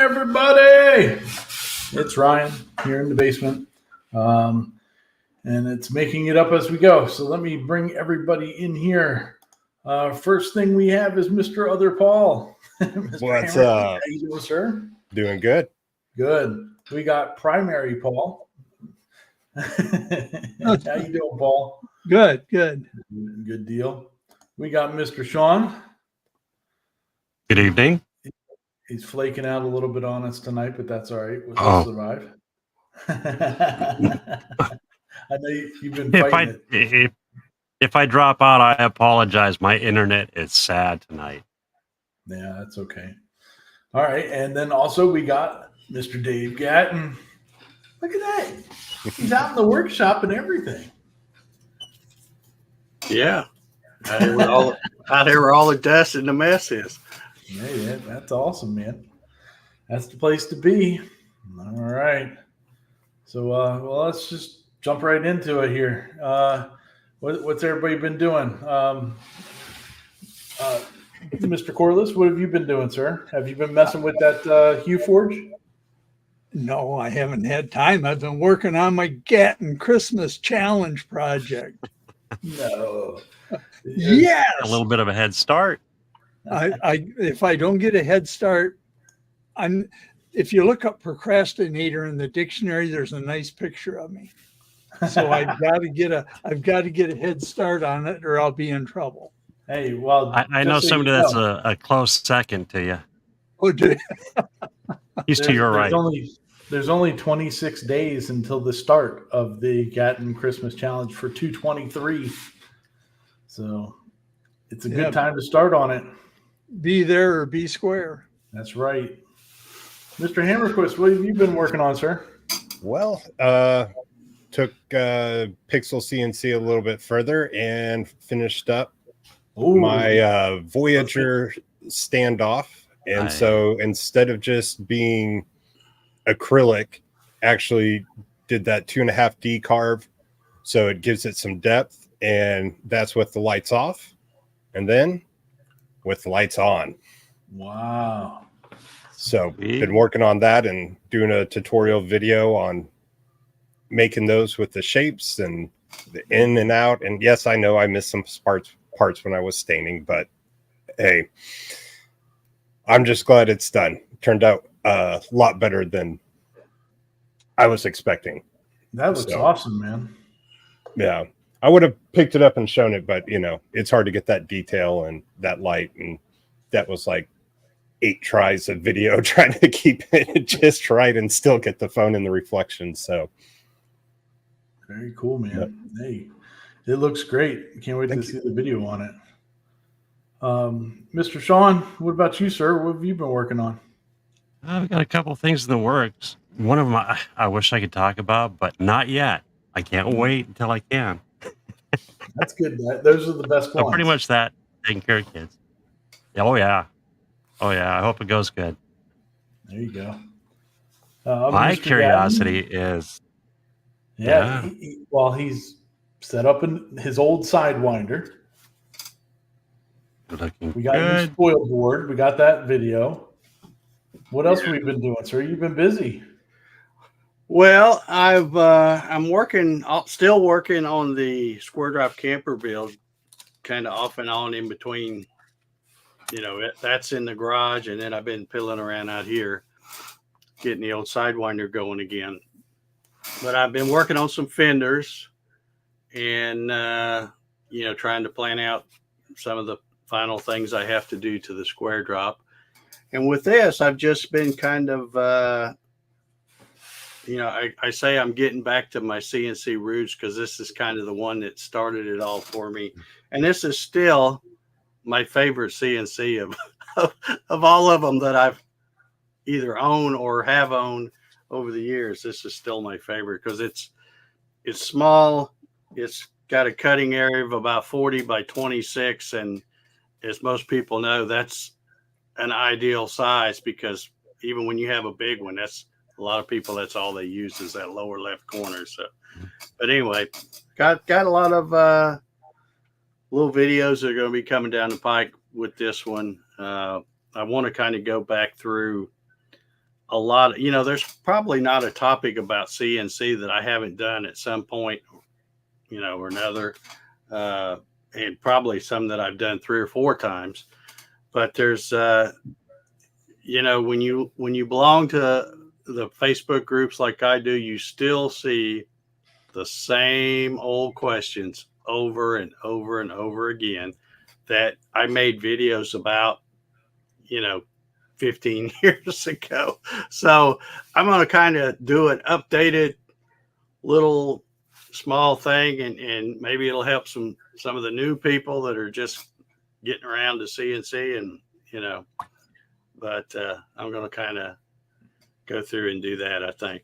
everybody. It's Ryan here in the basement. And it's making it up as we go. So let me bring everybody in here. First thing we have is Mr. Other Paul. Mr. What's Hammer, up? How you doing, sir? Doing good. Good. We got Primary Paul. How you doing, Paul? Good. Good deal. We got Mr. Sean. Good evening. He's flaking out a little bit on us tonight, but that's all right. We'll survive. I know you've been fighting it. If I drop out, I apologize. My internet is sad tonight. Yeah, that's okay. All right. And then also we got Mr. Dave Gatton. Look at that. He's out in the workshop and everything. Yeah. Out here where all the dust and the mess is. Yeah, that's awesome, man. That's the place to be. All right. So, well, let's just jump right into it here. What's everybody been doing? Mr. Corliss, what have you been doing, sir? Have you been messing with that Hue Forge? No, I haven't had time. I've been working on my Gatton Christmas Challenge project. No. Yes. A little bit of a head start. If I don't get a head start, if you look up procrastinator in the dictionary, there's a nice picture of me. So I've got to get a head start on it, or I'll be in trouble. Hey, well, I know somebody that's a close second to you. Oh, He's to your right. There's only 26 days until the start of the Gatton Christmas Challenge for 223. So it's a good time to start on it. Be there or be square. That's right. Mr. Hammerquist, what have you been working on, sir? Well, took Pixel CNC a little bit further and finished up my Voyager standoff. And so instead of just being acrylic, actually did that 2.5D carve. So it gives it some depth, and that's with the lights off. And then with the lights on. Wow. So been working on that and doing a tutorial video on making those with the shapes and the in and out. And yes, I know I missed some parts when I was staining, but hey, I'm just glad it's done. Turned out a lot better than I was expecting. That looks awesome, man. Yeah. I would have picked it up and shown it, but it's hard to get that detail and that light. And that was like 8 tries of video trying to keep it just right and still get the phone in the reflection. So very cool, man. Yep. Hey, it looks great. Can't wait to see the video on it. Mr. Sean, what about you, sir? What have you been working on? I've got a couple of things in the works. One of them I wish I could talk about, but not yet. I can't wait until I can. That's good. Those are the best ones. So pretty much that, taking care of kids. Oh, yeah. I hope it goes good. There you go. My Mr. curiosity Gatton, is... Yeah. He's set up in his old Sidewinder. Looking we got a new spoil board. We got that video. What else have we been doing, sir? You've been busy. Well, I'm still working on the square drop camper build, kind of off and on in between. That's in the garage, and then I've been pilling around out here, getting the old Sidewinder going again. But I've been working on some fenders, and trying to plan out some of the final things I have to do to the square drop. And with this, I've just been kind of, I say I'm getting back to my CNC roots, because this is kind of the one that started it all for me. And this is still my favorite CNC of all of them that I've either owned or have owned over the years. This is still my favorite because it's small. It's got a cutting area of about 40 by 26. And as most people know, that's an ideal size, because even when you have a big one, that's a lot of people, that's all they use is that lower left corner. So, but anyway, got a lot of little videos that are going to be coming down the pike with this one. I want to kind of go back through a lot of, there's probably not a topic about CNC that I haven't done at some point, or another, and probably some that I've done 3 or 4 times. But there's, when you belong to the Facebook groups like I do, you still see the same old questions over and over and over again that I made videos about, 15 years ago. So I'm going to kind of do an updated little small thing, and maybe it'll help some of the new people that are just getting around to CNC, and but I'm going to kind of go through and do that, I think.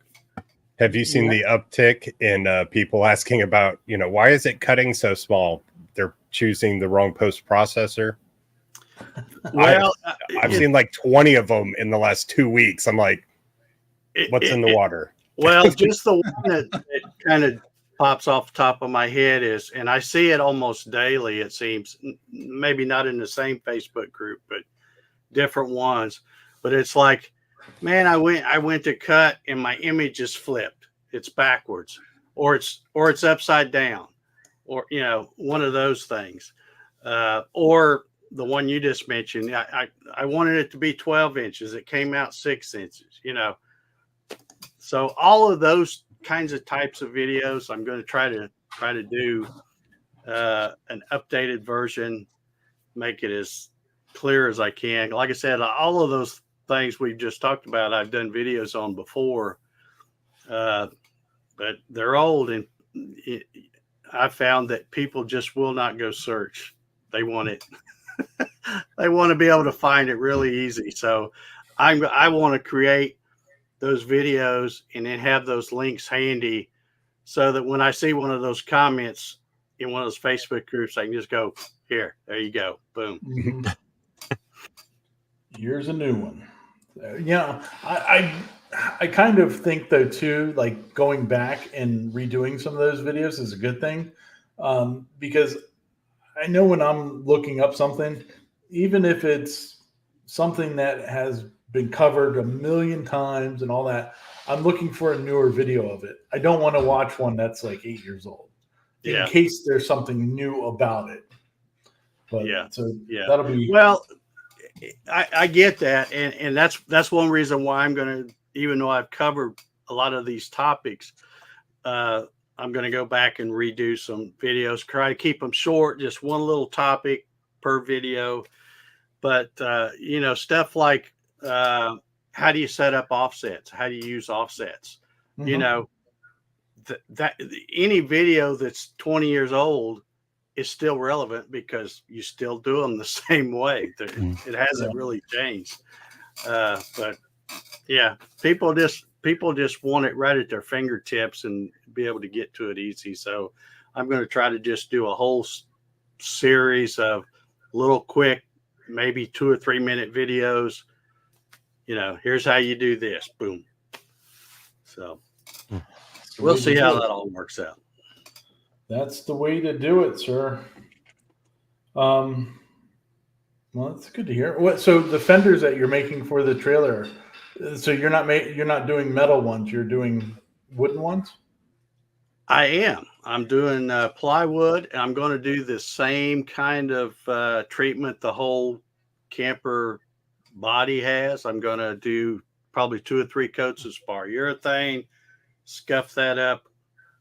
Have you seen the uptick in people asking about, why is it cutting so small? They're choosing the wrong post processor. Well, I've seen like 20 of them in the last 2 weeks. I'm like, what's in the water? Well, just the one that kind of pops off the top of my head is, and I see it almost daily, it seems, maybe not in the same Facebook group, but different ones. But it's like, man, I went to cut and my image is flipped. It's backwards, or it's upside down, or one of those things. Or the one you just mentioned, I wanted it to be 12 inches. It came out 6 inches, So all of those kinds of types of videos, I'm going to try to do an updated version, make it as clear as I can. Like I said, all of those things we've just talked about, I've done videos on before, but they're old, and I found that people just will not go search. They want it. They want to be able to find it really easy. So I want to create those videos and then have those links handy, so that when I see one of those comments in one of those Facebook groups, I can just go, here, there you go, boom. Mm-hmm. Here's a new one. I kind of think though too, like going back and redoing some of those videos is a good thing, because I know when I'm looking up something, even if it's something that has been covered a million times and all that, I'm looking for a newer video of it. I don't want to watch one that's like 8 years old, in case there's something new about it. But that'll be well. I get that, and that's one reason why I'm going to, even though I've covered a lot of these topics, I'm going to go back and redo some videos, try to keep them short, just one little topic per video. But stuff like how do you set up offsets? How do you use offsets? Mm-hmm. That any video that's 20 years old is still relevant, because you still do them the same way. It hasn't really changed. But yeah, people just want it right at their fingertips and be able to get to it easy. So I'm going to try to just do a whole series of little quick, maybe 2 or 3 minute videos. Here's how you do this. Boom. So we'll see how that all works out. That's the way to do it, sir. Well, that's good to hear. So the fenders that you're making for the trailer, so you're not doing metal ones, you're doing wooden ones? I am. I'm doing plywood, and I'm going to do the same kind of treatment the whole camper body has. I'm going to do probably 2 or 3 coats of spar urethane, scuff that up,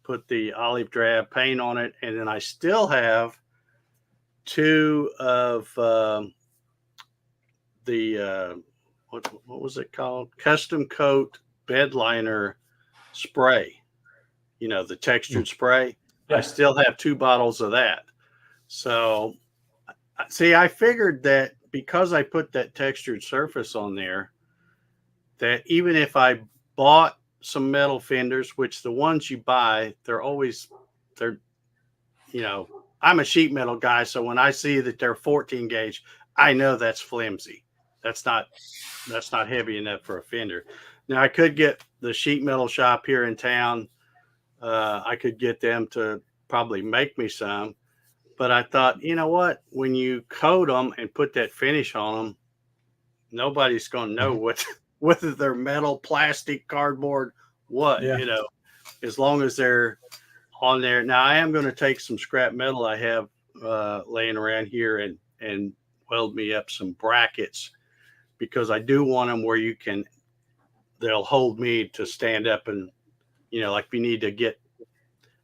put the olive drab paint on it, and then I still have 2 of the what was it called? Custom Coat bed liner spray. The textured spray. Yeah. I still have 2 bottles of that. So, see, I figured that because I put that textured surface on there, that even if I bought some metal fenders, which the ones you buy, I'm a sheet metal guy, so when I see that they're 14 gauge, I know that's flimsy. That's not heavy enough for a fender. Now I could get the sheet metal shop here in town. I could get them to probably make me some, but I thought, you know what? When you coat them and put that finish on them, nobody's going to know whether they're metal, plastic, cardboard, what, Yeah. as long as they're on there. Now I am going to take some scrap metal I have laying around here and weld me up some brackets, because I do want them where they'll hold me to stand up and, like we need to get,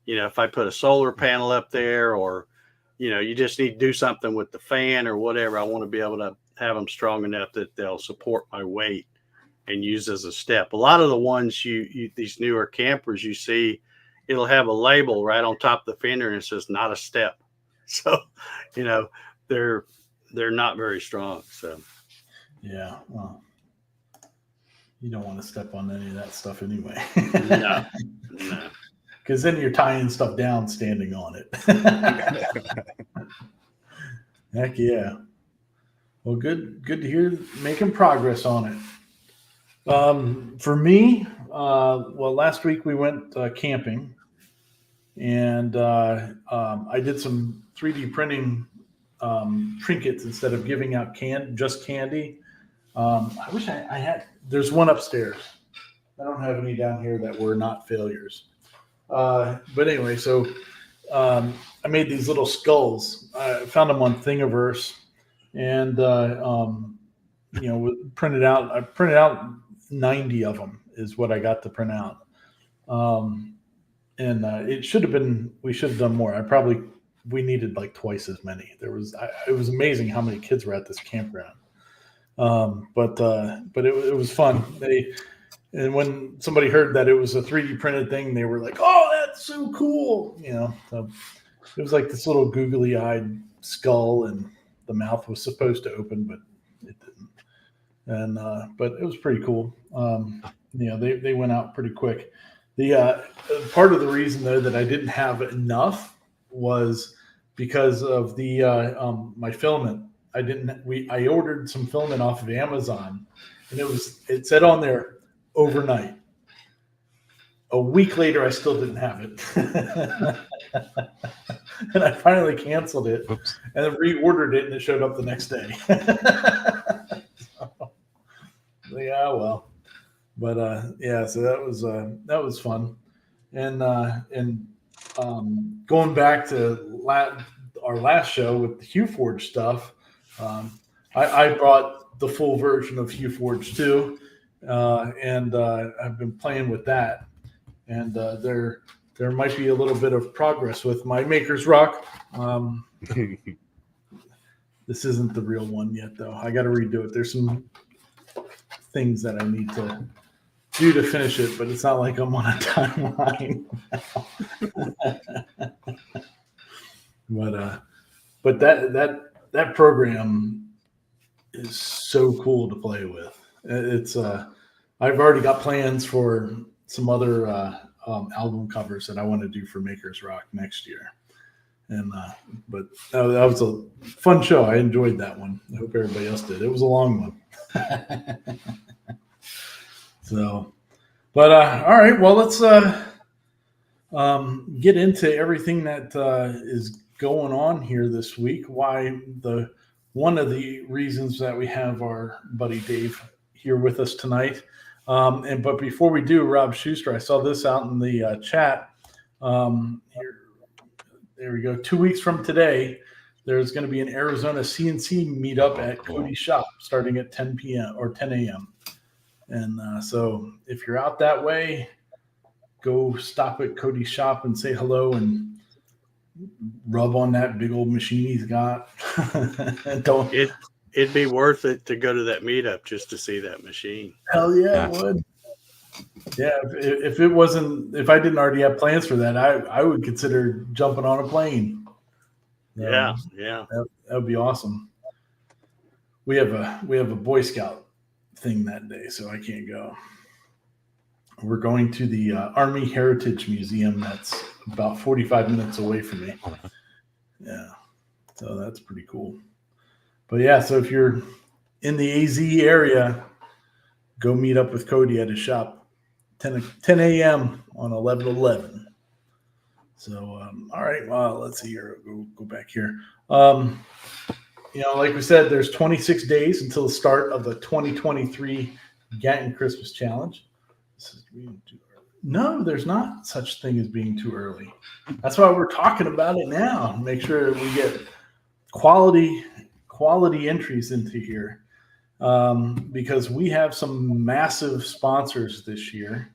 if I put a solar panel up there, or, you just need to do something with the fan or whatever, I want to be able to have them strong enough that they'll support my weight and use as a step. A lot of the ones these newer campers you see, it'll have a label right on top of the fender and it says not a step. So, they're not very strong. So, Yeah. Well, you don't want to step on any of that stuff anyway. no. Because then you're tying stuff down standing on it. Heck yeah. Well, good to hear making progress on it. For me, last week we went camping, and I did some 3D printing trinkets instead of giving out just candy. I wish I had. There's one upstairs. I don't have any down here that were not failures. But anyway, so I made these little skulls. I found them on Thingiverse, and printed out. I printed out 90 of them is what I got to print out. And it should have been. We should have done more. We needed like twice as many. It was amazing how many kids were at this campground. But it was fun. And when somebody heard that it was a 3D printed thing, they were like, "Oh, that's so cool!" So it was like this little googly-eyed skull, and the mouth was supposed to open, but it didn't. And but it was pretty cool. They went out pretty quick. The part of the reason though that I didn't have enough was because of the my filament. I ordered some filament off of Amazon, and it said on there overnight. A week later, I still didn't have it. And I finally canceled it. Oops. And then reordered it, and it showed up the next day. Yeah, well. But so that was fun. And going back to our last show with the HueForge stuff, I brought the full version of HueForge too. And I've been playing with that, and there might be a little bit of progress with my Maker's Rock. This isn't the real one yet, though. I got to redo it. There's some things that I need to do to finish it, but it's not like I'm on a timeline. But that program is so cool to play with. It's I've already got plans for some other album covers that I want to do for Maker's Rock next year. And but that was a fun show. I enjoyed that one. I hope everybody else did. It was a long one. So, but all right. Well, let's get into everything that is going on here this week. One of the reasons that we have our buddy Dave here with us tonight. But before we do, Rob Schuster, I saw this out in the chat. There we go. 2 weeks from today, there's going to be an Arizona CNC meetup at Cody's shop starting at 10 p.m. or 10 a.m. And so if you're out that way, go stop at Cody's shop and say hello and rub on that big old machine he's got. It'd be worth it to go to that meetup just to see that machine. Hell yeah, it would. Yeah, if I didn't already have plans for that, I would consider jumping on a plane. Yeah. That would be awesome. We have a Boy Scout thing that day, so I can't go. We're going to the Army Heritage Museum that's about 45 minutes away from me. Yeah, so that's pretty cool. But yeah, so if you're in the AZ area, go meet up with Cody at his shop, 10 a.m. on 11/11. So, all right, well, let's see here. Go back here. Like we said, there's 26 days until the start of the 2023 Gatton Christmas Challenge. This is being too early. No, there's not such thing as being too early. That's why we're talking about it now. Make sure we get quality entries into here, because we have some massive sponsors this year,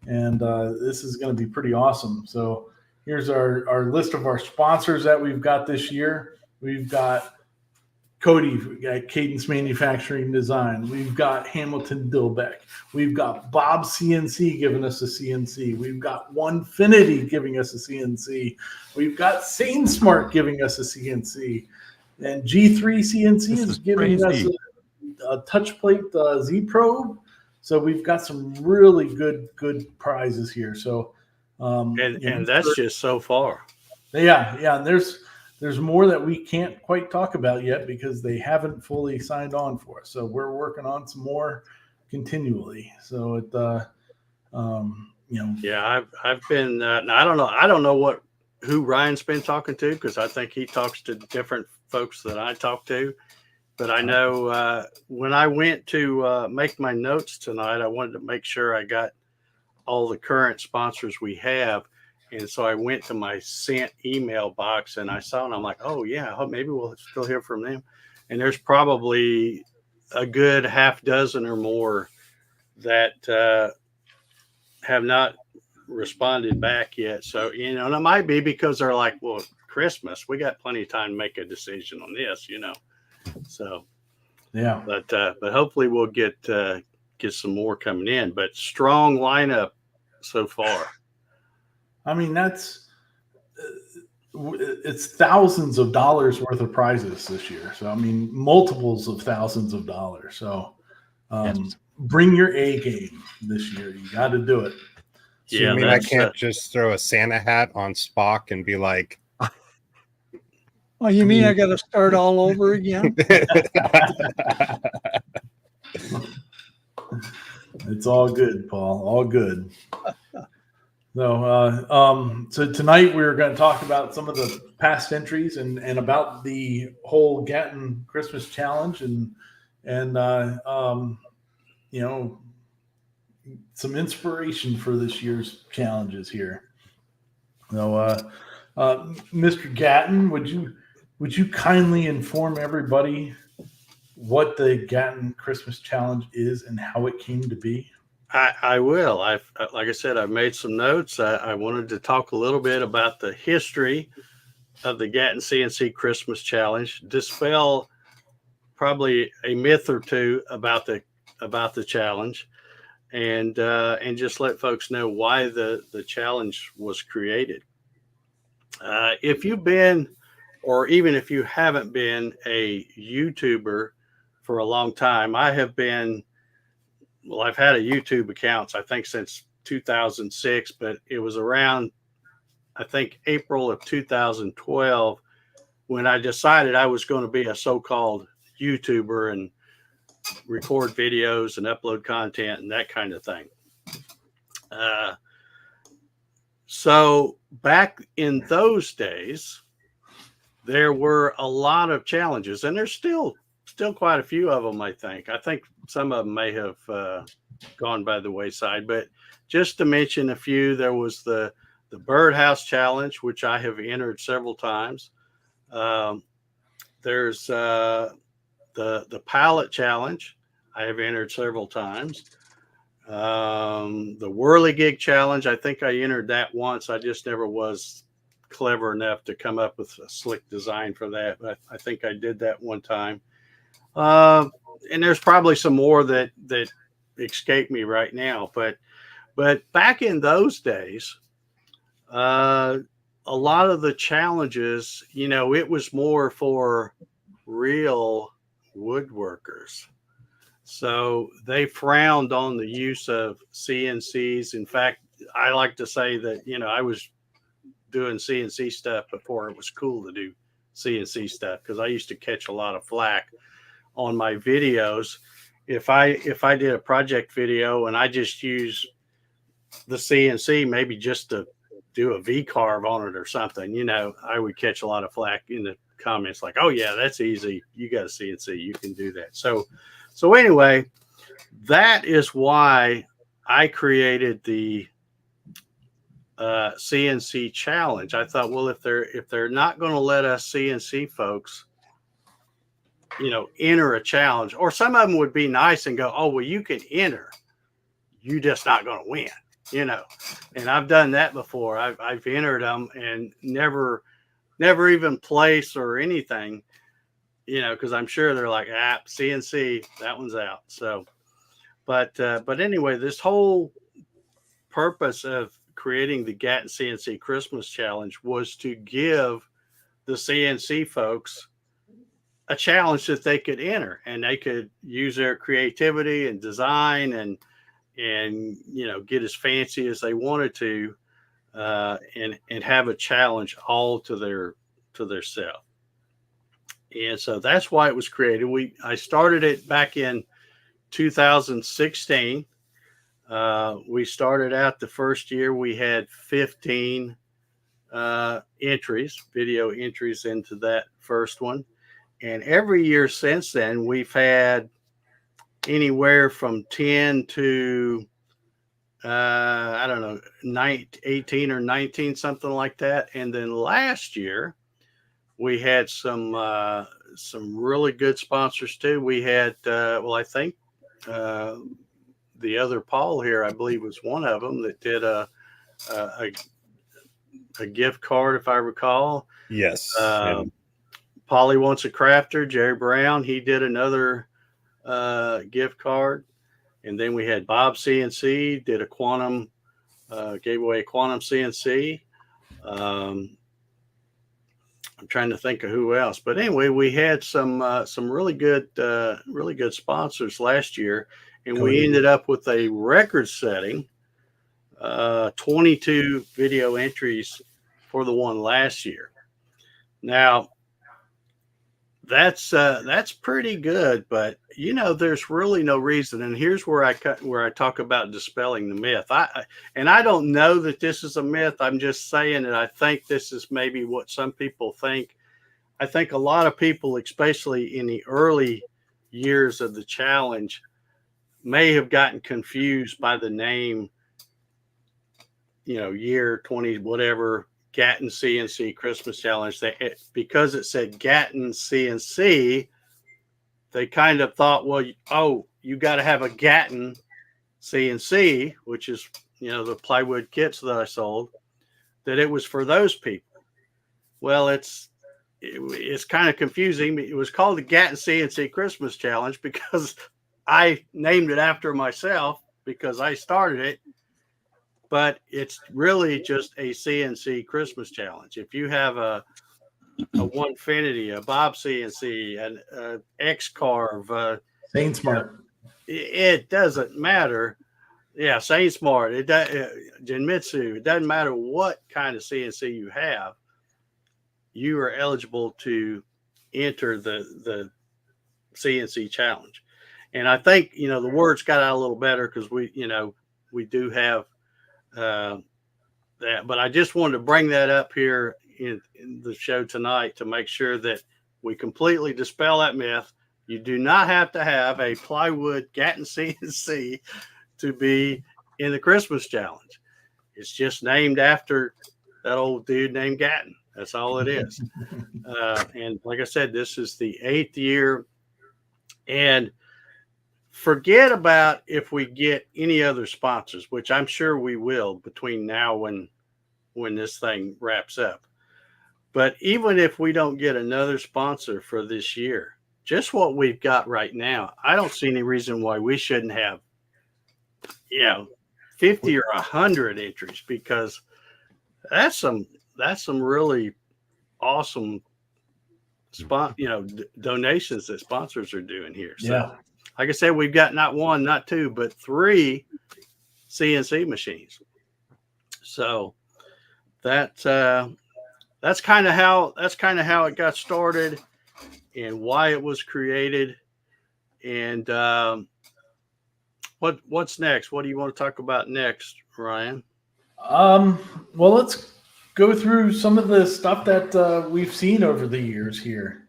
and this is going to be pretty awesome. So here's our list of our sponsors that we've got this year. We've got Cody, we got Cadence Manufacturing Design. We've got Hamilton Dilbeck. We've got Bob CNC giving us a CNC. We've got Onefinity giving us a CNC. We've got SaneSmart giving us a CNC. And G3 CNC is giving us a touch plate Z Probe. So we've got some really good prizes here. So and that's just so far. Yeah. And there's more that we can't quite talk about yet because they haven't fully signed on for us. So we're working on some more continually. So Yeah, I've been. I don't know who Ryan's been talking to, because I think he talks to different folks that I talk to. But I know when I went to make my notes tonight, I wanted to make sure I got all the current sponsors we have. And so I went to my sent email box and I saw, and I'm like, oh yeah, maybe we'll still hear from them. And there's probably a good half dozen or more that have not responded back yet. So, and it might be because they're like, well, Christmas, we got plenty of time to make a decision on this, So, yeah. But hopefully we'll get some more coming in. But strong lineup so far. I mean, it's thousands of dollars worth of prizes this year. So, I mean, multiples of thousands of dollars. So, bring your A game this year. You got to do it. So you mean I can't just throw a Santa hat on Spock and be like, oh, you mean I got to start all over again? It's all good, Paul. All good. So tonight we're going to talk about some of the past entries and about the whole Gatton Christmas Challenge and some inspiration for this year's challenges here. So, Mr. Gatton, would you kindly inform everybody what the Gatton Christmas Challenge is and how it came to be? I will. Like I said, I've made some notes. I wanted to talk a little bit about the history of the Gatton CNC Christmas Challenge, dispel probably a myth or two about the challenge, and just let folks know why the challenge was created. If you've been, or even if you haven't been a YouTuber for a long time, I have been. Well, I've had a YouTube account, I think, since 2006, but it was around, I think, April of 2012 when I decided I was going to be a so-called YouTuber and record videos and upload content and that kind of thing. So back in those days, there were a lot of challenges, and there's still quite a few of them, I think. I think some of them may have gone by the wayside, but just to mention a few, there was the Birdhouse Challenge, which I have entered several times. There's the Pallet Challenge. I have entered several times. The Whirligig Challenge, I think I entered that once. I just never was clever enough to come up with a slick design for that, but I think I did that one time. And there's probably some more that escape me right now, but back in those days, a lot of the challenges, it was more for real woodworkers. So they frowned on the use of CNCs. In fact, I like to say that, I was doing CNC stuff before it was cool to do CNC stuff, because I used to catch a lot of flack on my videos if I did a project video and I just use the CNC maybe just to do a V carve on it or something, I would catch a lot of flack in the comments like, oh yeah, that's easy, you got a CNC, you can do that. So anyway, that is why I created the CNC challenge. I thought, well, if they're not going to let us CNC folks, enter a challenge, or some of them would be nice and go, oh, well, you can enter, you just not going to win, and I've done that before. I've entered them and never even place or anything, because I'm sure they're like, CNC, that one's out. So, but anyway, this whole purpose of creating the Gatton CNC Christmas Challenge was to give the CNC folks a challenge that they could enter, and they could use their creativity and design and get as fancy as they wanted to, and have a challenge all to their self. And so that's why it was created. I started it back in 2016. We started out the first year, we had 15 video entries into that first one. And every year since then, we've had anywhere from 10 to, 18 or 19, something like that. And then last year, we had some really good sponsors too. We had, I think the other Paul here, I believe, was one of them that did a gift card, if I recall. Yes. Polly Wants a Crafter, Jerry Brown, he did another gift card. And then we had Bob CNC, did a quantum, gave away a quantum CNC. I'm trying to think of who else, but anyway, we had some really good sponsors last year, and we ended up with a record-setting 22 video entries for the one last year. Now, that's pretty good, but there's really no reason. And here's where I talk about dispelling the myth. I don't know that this is a myth. I'm just saying that I think this is maybe what some people think. I think a lot of people, especially in the early years of the challenge, may have gotten confused by the name, year 20 whatever, Gatton CNC Christmas Challenge. Because it said Gatton CNC, they kind of thought, well, you got to have a Gatton CNC, which is, the plywood kits that I sold, that it was for those people. Well, it's kind of confusing. It was called the Gatton CNC Christmas Challenge because I named it after myself because I started it. But it's really just a CNC Christmas Challenge. If you have a Onefinity, a Bob CNC, an X-Carve, SaintSmart, it doesn't matter. Yeah, SaintSmart, Genmitsu. It doesn't matter what kind of CNC you have. You are eligible to enter the CNC Challenge. And I think the words got out a little better because we do have that, but I just wanted to bring that up here in the show tonight to make sure that we completely dispel that myth. You do not have to have a plywood Gatton CNC to be in the Christmas Challenge. It's just named after that old dude named Gatton. That's all it is. And like I said, this is the 8th year, and forget about if we get any other sponsors, which I'm sure we will between now and when this thing wraps up. But even if we don't get another sponsor for this year, just what we've got right now, I don't see any reason why we shouldn't have, 50 or 100 entries, because that's some really awesome donations that sponsors are doing here. So, yeah. Like I said, we've got not one, not two, but 3 CNC machines. So that's kind of how it got started and why it was created. And what's next? What do you want to talk about next, Ryan? Well, let's go through some of the stuff that we've seen over the years here.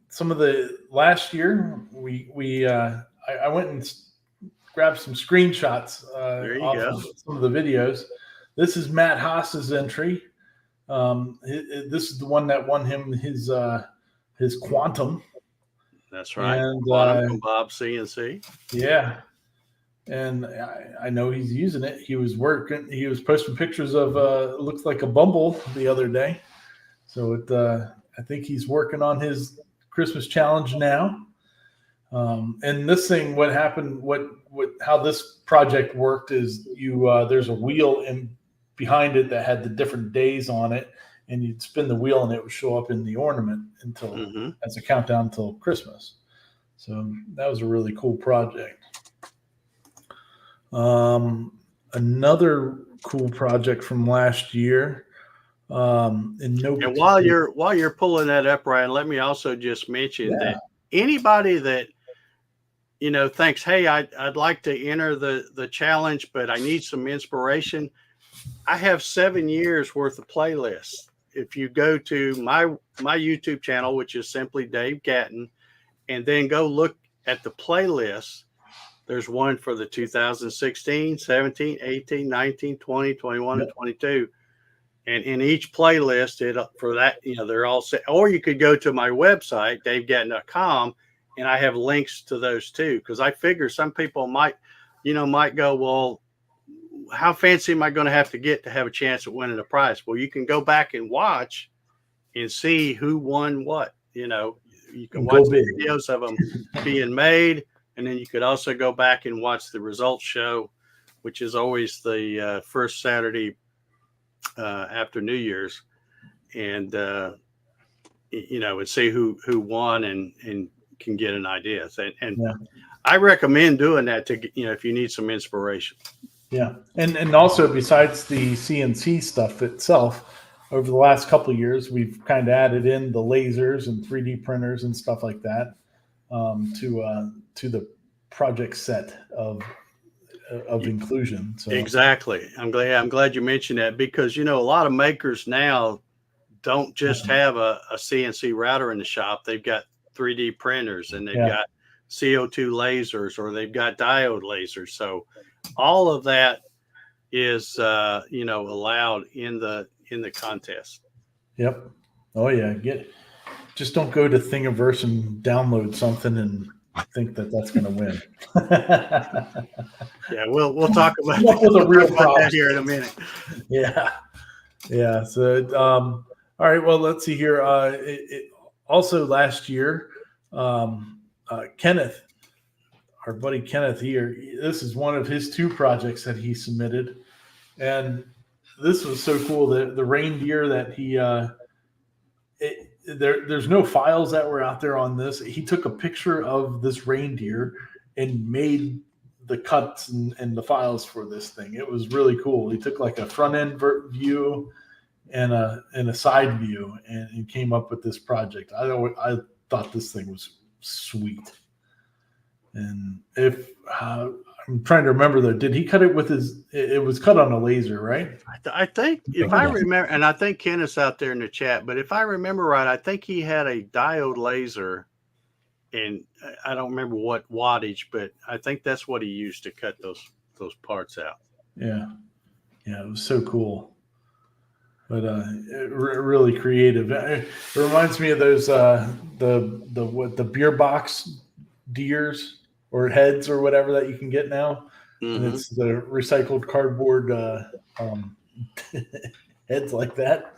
some of the last year, I went and grabbed some screenshots There you off go. of some of the videos. This is Matt Haas's entry. This is the one that won him his Quantum. That's right. And Quantum from Bob CNC. yeah, and I know he's using it. He was posting pictures of it looks like a Bumble the other day. So I think he's working on his Christmas challenge now. And this thing, what happened, how this project worked is there's a wheel in behind it that had the different days on it, and you'd spin the wheel and it would show up in the ornament until as a countdown until Christmas. So that was a really cool project. Another cool project from last year. And while you're pulling that up, Ryan, let me also just mention that anybody that thinks, hey, I'd like to enter the challenge, but I need some inspiration. I have 7 years worth of playlists. If you go to my YouTube channel, which is simply Dave Gatton, and then go look at the playlists, there's one for the 2016, 17, 18, 19, 20, 21, and 22. And in each playlist, for that, they're all set. Or you could go to my website, davegatton.com, and I have links to those too. Because I figure some people might go, well, how fancy am I going to have have a chance at winning a prize? Well, you can go back and watch and see who won what. You can watch videos of them being made, and then you could also go back and watch the results show, which is always the first Saturday after New Year's, and and see who won and can get an idea. And I recommend doing that to if you need some inspiration. Yeah, and also besides the CNC stuff itself, over the last couple of years, we've kind of added in the lasers and 3D printers and stuff like that to the project set of inclusion. So exactly, I'm glad you mentioned that, because a lot of makers now don't just have a CNC router in the shop. They've got 3D printers, and they've got CO2 lasers, or they've got diode lasers. So all of that is allowed in the contest. Yep. Oh yeah. Just don't go to Thingiverse and download something and think that's going to win. Yeah, we'll talk about that here in a minute. Yeah. So all right. Well, let's see here. Also last year, Kenneth, our buddy Kenneth here, this is one of his 2 projects that he submitted, and this was so cool. The reindeer that he there's no files that were out there on this. He took a picture of this reindeer and made the cuts and the files for this thing. It was really cool. He took like a front end view and a side view, and he came up with this project. I thought this thing was sweet. And if I'm trying to remember though, did he cut it with it was cut on a laser, right? I think if I remember, and I think Kenneth's out there in the chat, but if I remember right, I think he had a diode laser, and I don't remember what wattage, but I think that's what he used to cut those parts out. Yeah, it was so cool. But really creative. It reminds me of those the beer box deers or heads or whatever that you can get now. And it's the recycled cardboard heads like that.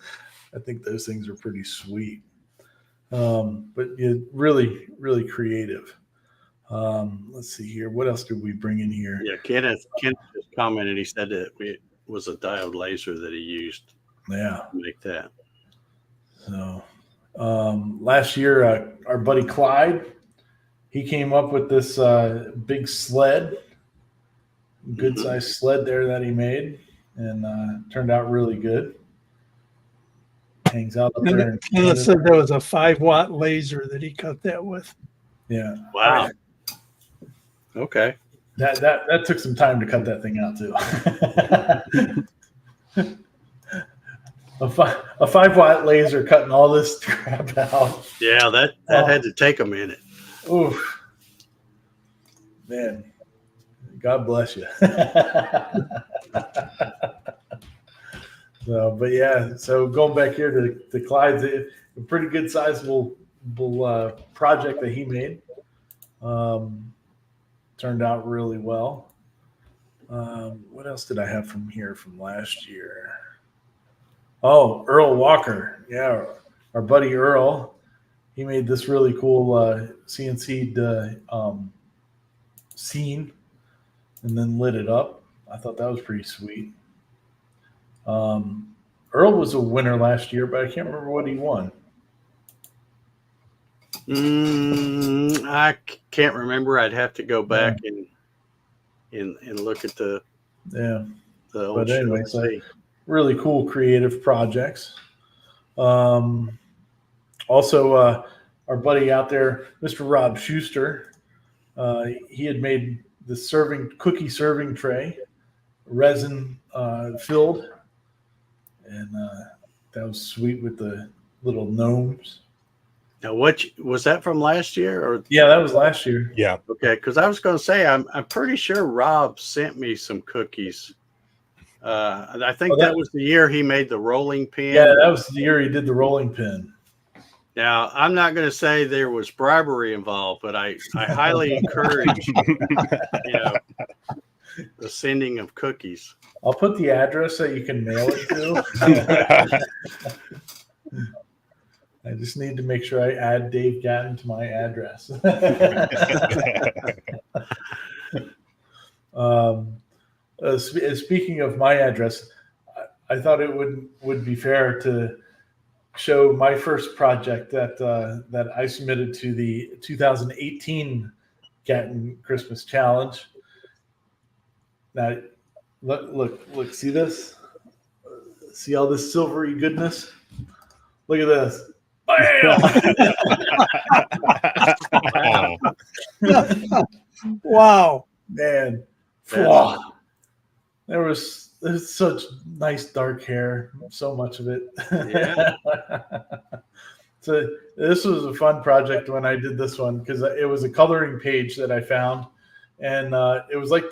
I think those things are pretty sweet. But really, really creative. Let's see here. What else did we bring in here? Yeah, Kenneth just commented. He said that it was a diode laser that he used. Yeah, to make that. So last year, our buddy Clyde, he came up with this big sled, good sized sled there that he made, and turned out really good. Hangs out up there. And it said there was a 5-watt laser that he cut that with. Yeah. Wow. Okay. That took some time to cut that thing out too. a 5-watt laser cutting all this crap out. Yeah, that had to take a minute. Oof. Man, God bless you. So, but yeah, so going back here to Clyde's, a pretty good sizable project that he made. Turned out really well. What else did I have from here from last year? Oh, Earl Walker. Yeah, our buddy Earl. He made this really cool CNC'd scene and then lit it up. I thought that was pretty sweet. Earl was a winner last year, but I can't remember what he won. I can't remember. I'd have to go back and look at the old But anyway, show. so really cool creative projects. Also, our buddy out there, Mr. Rob Schuster, he had made the cookie serving tray, resin filled, and that was sweet with the little gnomes. Now, what was that from last year? Or Yeah, that was last year. Yeah. okay, because I was going to say I'm pretty sure Rob sent me some cookies. I think that was the year he made the rolling pin. Yeah, that was the year he did the rolling pin. Now, I'm not going to say there was bribery involved, but I highly encourage the sending of cookies. I'll put the address that you can mail it to. I just need to make sure I add Dave Gatton to my address. Speaking of my address, I thought it would be fair to show my first project that I submitted to the 2018 Gatton Christmas Challenge. Now, look, see this? See all this silvery goodness? Look at this. Wow. Man. There's such nice dark hair, so much of it. Yeah. So this was a fun project when I did this one because it was a coloring page that I found, and it was like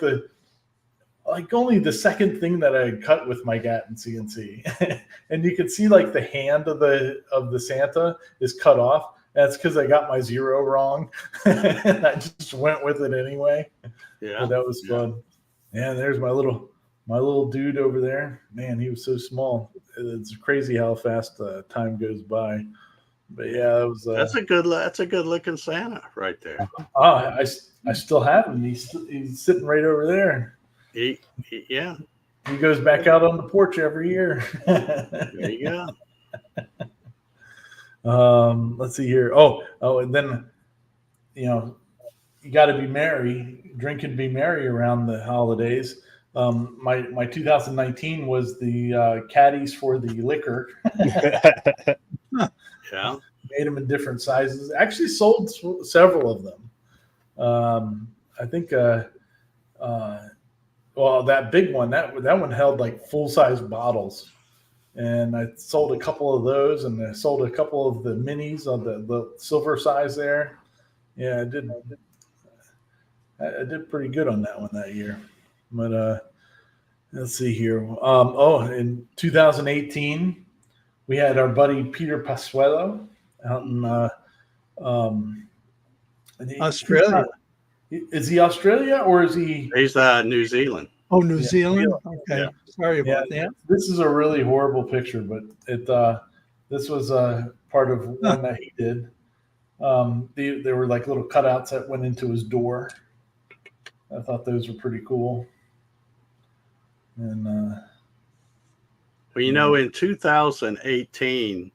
only the second thing that I had cut with my Gatton CNC, and you could see like the hand of the Santa is cut off. That's because I got my zero wrong, and I just went with it anyway. Yeah, but that was fun. Yeah, there's my little dude over there. Man, he was so small. It's crazy how fast time goes by. But yeah, it was. That's a good looking Santa right there. I still have him. He's sitting right over there. He goes back out on the porch every year. There you go. Let's see here. Oh, and then you got to be merry, drink and be merry around the holidays. My 2019 was the caddies for the liquor. Yeah, made them in different sizes. Actually, sold several of them. I think. Well, that big one, that one held like full-size bottles, and I sold a couple of those, and I sold a couple of the minis on the silver size there. Yeah, I did pretty good on that one that year. But let's see here. In 2018, we had our buddy Peter Pasuelo out in Australia. Is he Australia or is he? He's New Zealand. Oh, New Zealand. Okay, yeah. Sorry about that. This is a really horrible picture, but this was part of one that he did. There were like little cutouts that went into his door. I thought those were pretty cool. And well, in 2018,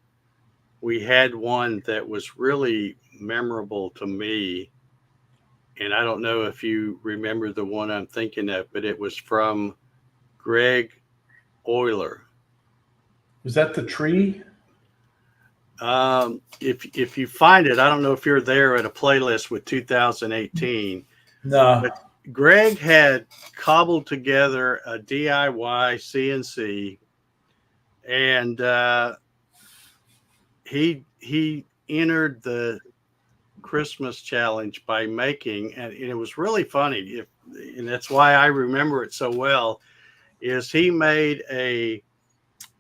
we had one that was really memorable to me. And I don't know if you remember the one I'm thinking of, but it was from Greg Euler. Was that the tree? If you find it, I don't know if you're there at a playlist with 2018. No. But Greg had cobbled together a DIY CNC, and he entered the Christmas challenge by making, and it was really funny, and that's why I remember it so well, is he made a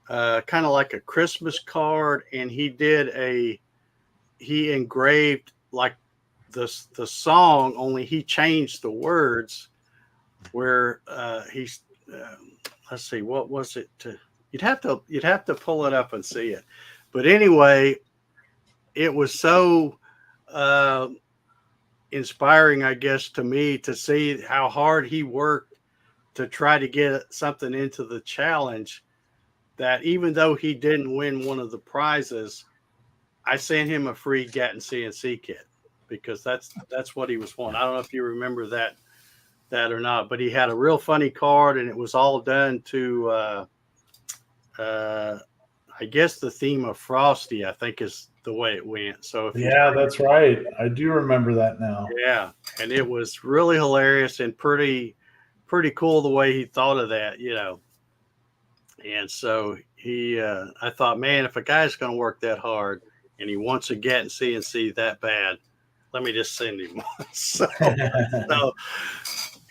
kind of like a Christmas card, and he engraved like the song, only he changed the words where he's let's see, what was it? You'd have to pull it up and see it. But anyway, it was so inspiring, I guess, to me to see how hard he worked to try to get something into the challenge, that even though he didn't win one of the prizes, I sent him a free Gatton CNC kit, because that's what he was wanting. I don't know if you remember that or not, but he had a real funny card, and it was all done to I guess the theme of Frosty, I think, is the way it went. So that's right. I do remember that now. Yeah, and it was really hilarious and pretty cool the way he thought of that, And so I thought, man, if a guy's going to work that hard and he wants to get and CNC that bad, let me just send him one. so,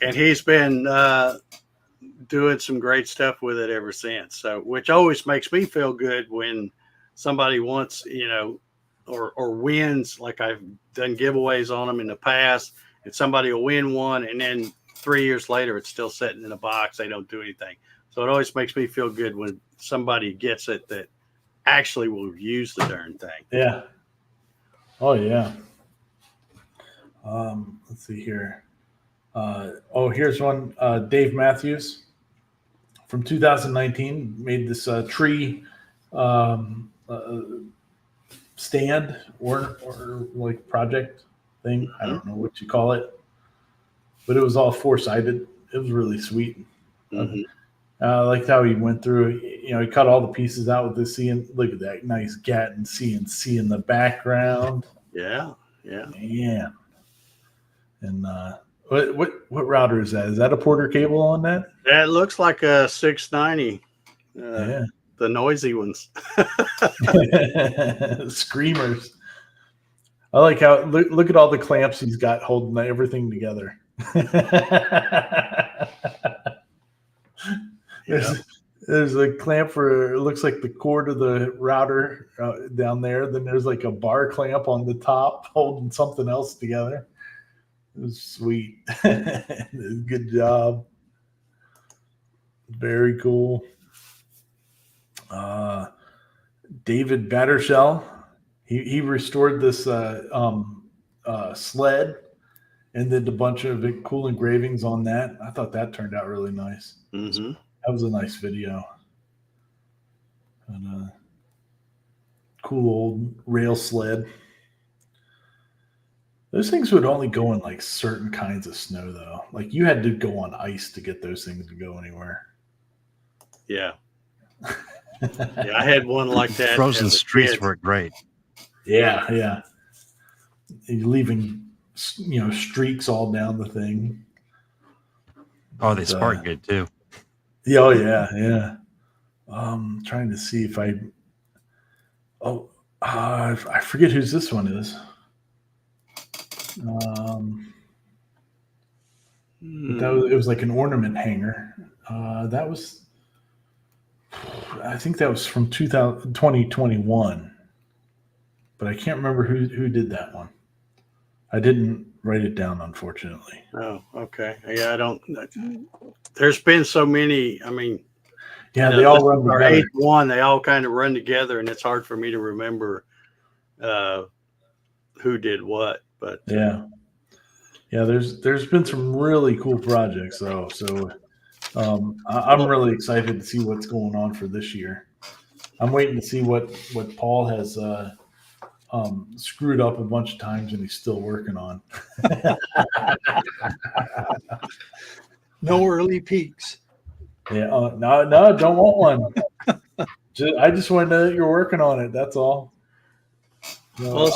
and he's been doing some great stuff with it ever since. So, which always makes me feel good when somebody wants, or wins. Like I've done giveaways on them in the past, and somebody will win one, and then 3 years later, it's still sitting in a box. They don't do anything. So it always makes me feel good when somebody gets it that actually will use the darn thing. Yeah. Oh yeah. Let's see here. Here's one. Dave Matthews from 2019 made this tree stand or like project thing. I don't know what you call it, but it was all 4-sided. It was really sweet. Mm-hmm. I liked how he went through. He cut all the pieces out with the CNC. Look at that nice Gatton CNC in the background. Yeah. And what router is that? Is that a Porter cable on that? That looks like a 690. Yeah, the noisy ones. Screamers. I like how look at all the clamps he's got holding everything together. There's a clamp for, it looks like the cord of the router down there. Then there's like a bar clamp on the top holding something else together. It was sweet. Good job. Very cool. David Battershell, he restored this sled and did a bunch of cool engravings on that. I thought that turned out really nice. Mm-hmm. That was a nice video. And cool old rail sled. Those things would only go in like certain kinds of snow, though. Like you had to go on ice to get those things to go anywhere. Yeah. Yeah, I had one like that. Frozen streets were great. Yeah. You're leaving, streaks all down the thing. Oh, they spark good too. Oh yeah. Trying to see if I forget whose this one is. It was like an ornament hanger. I think that was from 2021, but I can't remember who did that one. I didn't write it down, unfortunately. Oh, okay. Yeah, I don't. There's been so many. I mean, yeah, they all run together. Eighth one, they all kind of run together, and it's hard for me to remember who did what. But yeah. There's been some really cool projects though. So I'm really excited to see what's going on for this year. I'm waiting to see what Paul has screwed up a bunch of times and he's still working on. No early peaks. Yeah. No, don't want one. I just want to know that you're working on it. That's all. Well,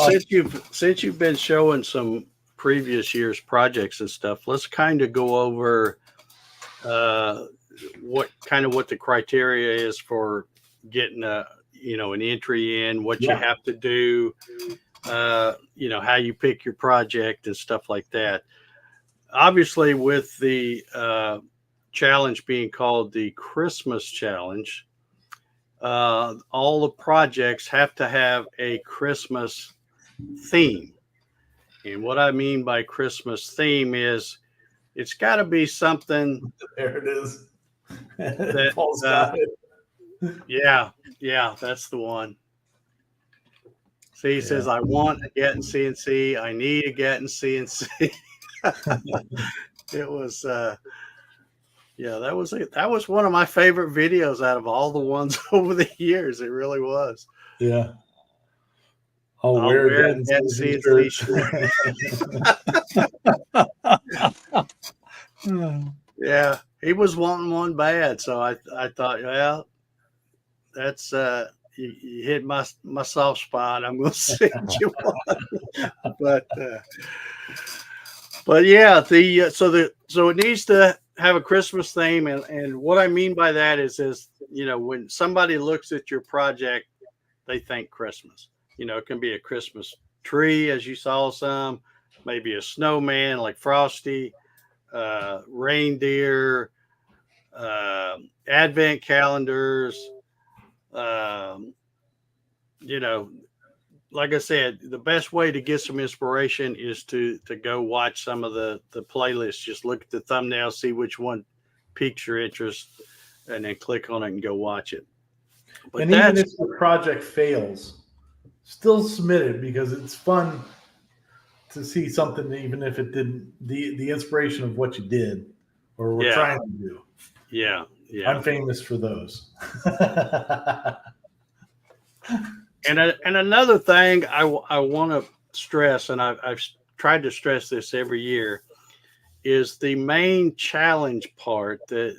since you've been showing some previous year's projects and stuff, let's kind of go over what the criteria is for getting an entry in, what you have to do, how you pick your project and stuff like that. Obviously, with the challenge being called the Christmas challenge, all the projects have to have a Christmas theme. And what I mean by Christmas theme is it's got to be something. There it is. That, Paul's got it. Yeah, that's the one. See, he says, I want a Gatton CNC. I need a Gatton CNC. It was, that was one of my favorite videos out of all the ones over the years. It really was. Yeah. I'll wear Gatton CNC Hmm. Yeah, he was wanting one bad, so I thought, well, that's you hit my soft spot. I'm going to send you one. But yeah, so it needs to have a Christmas theme, and what I mean by that is when somebody looks at your project, they think Christmas. It can be a Christmas tree, as you saw some, maybe a snowman like Frosty, reindeer, advent calendars. Like I said, the best way to get some inspiration is to go watch some of the playlists. Just look at the thumbnail, see which one piques your interest, and then click on it and go watch it. But and even if the project fails, still submit it, because it's fun to see something, even if it didn't, the inspiration of what you did or were trying to do. Yeah. I'm famous for those. And another thing I want to stress, and I've tried to stress this every year, is the main challenge part, the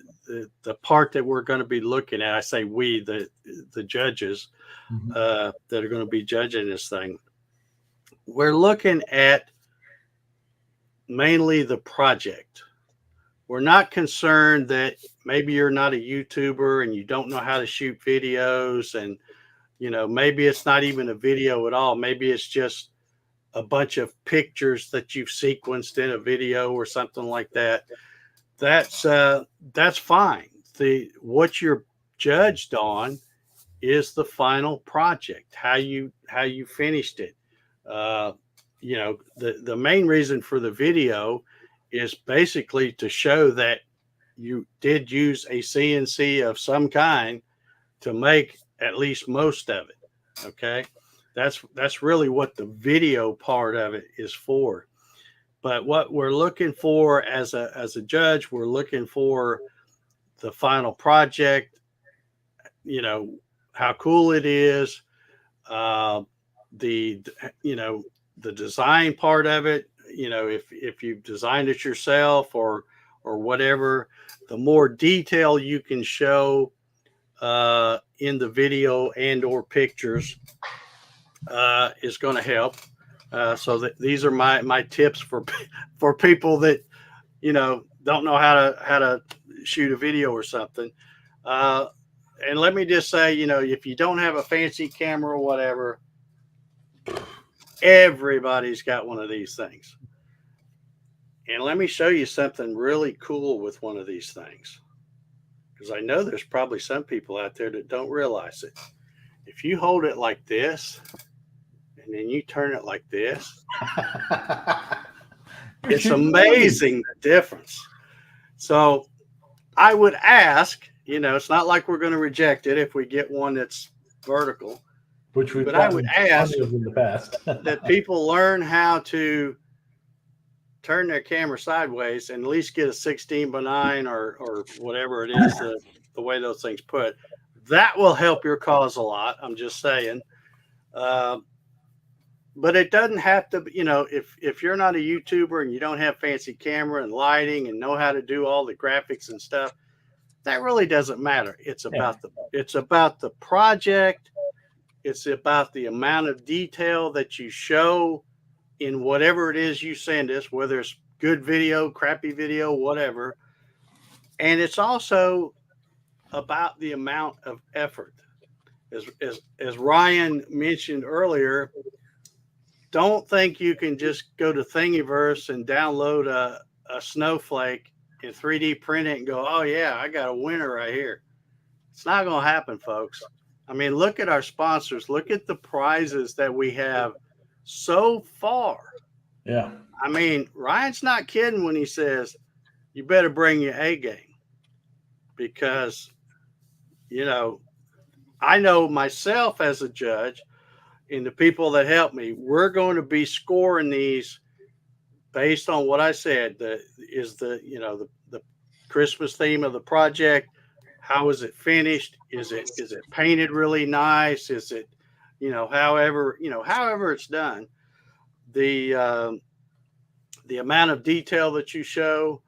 part that we're going to be looking at. I say we, the judges that are going to be judging this thing. We're looking at mainly the project. We're not concerned that maybe you're not a YouTuber and you don't know how to shoot videos, and maybe it's not even a video at all. Maybe it's just a bunch of pictures that you've sequenced in a video or something like that. That's fine. What you're judged on is the final project, how you finished it. The main reason for the video is basically to show that you did use a CNC of some kind to make at least most of it. Okay. That's really what the video part of it is for. But what we're looking for as a judge, we're looking for the final project, how cool it is, the design part of it, if you've designed it yourself or whatever, the more detail you can show in the video and or pictures is going to help. So that these are my tips for people that don't know how to shoot a video or something. And let me just say, if you don't have a fancy camera or whatever, everybody's got one of these things. And let me show you something really cool with one of these things, because I know there's probably some people out there that don't realize it. If you hold it like this and then you turn it like this, it's amazing the difference. So I would ask, it's not like we're going to reject it if we get one that's vertical, but I would ask in the past that people learn how to turn their camera sideways and at least get a 16:9 or whatever it is, the way those things put. That will help your cause a lot. I'm just saying. But it doesn't have to, if you're not a YouTuber and you don't have fancy camera and lighting and know how to do all the graphics and stuff, that really doesn't matter. It's about the project. It's about the amount of detail that you show in whatever it is you send us, whether it's good video, crappy video, whatever. And it's also about the amount of effort. as Ryan mentioned earlier, don't think you can just go to Thingiverse and download a snowflake and 3D print it and go, oh yeah, I got a winner right here. It's not going to happen, folks. I mean, look at our sponsors. Look at the prizes that we have so far. Yeah. I mean, Ryan's not kidding when he says you better bring your A game, because, you know, I know myself as a judge and the people that help me, we're going to be scoring these based on what I said. The Christmas theme of the project. How is it finished? Is it painted really nice? Is it, however it's done, the amount of detail that you show,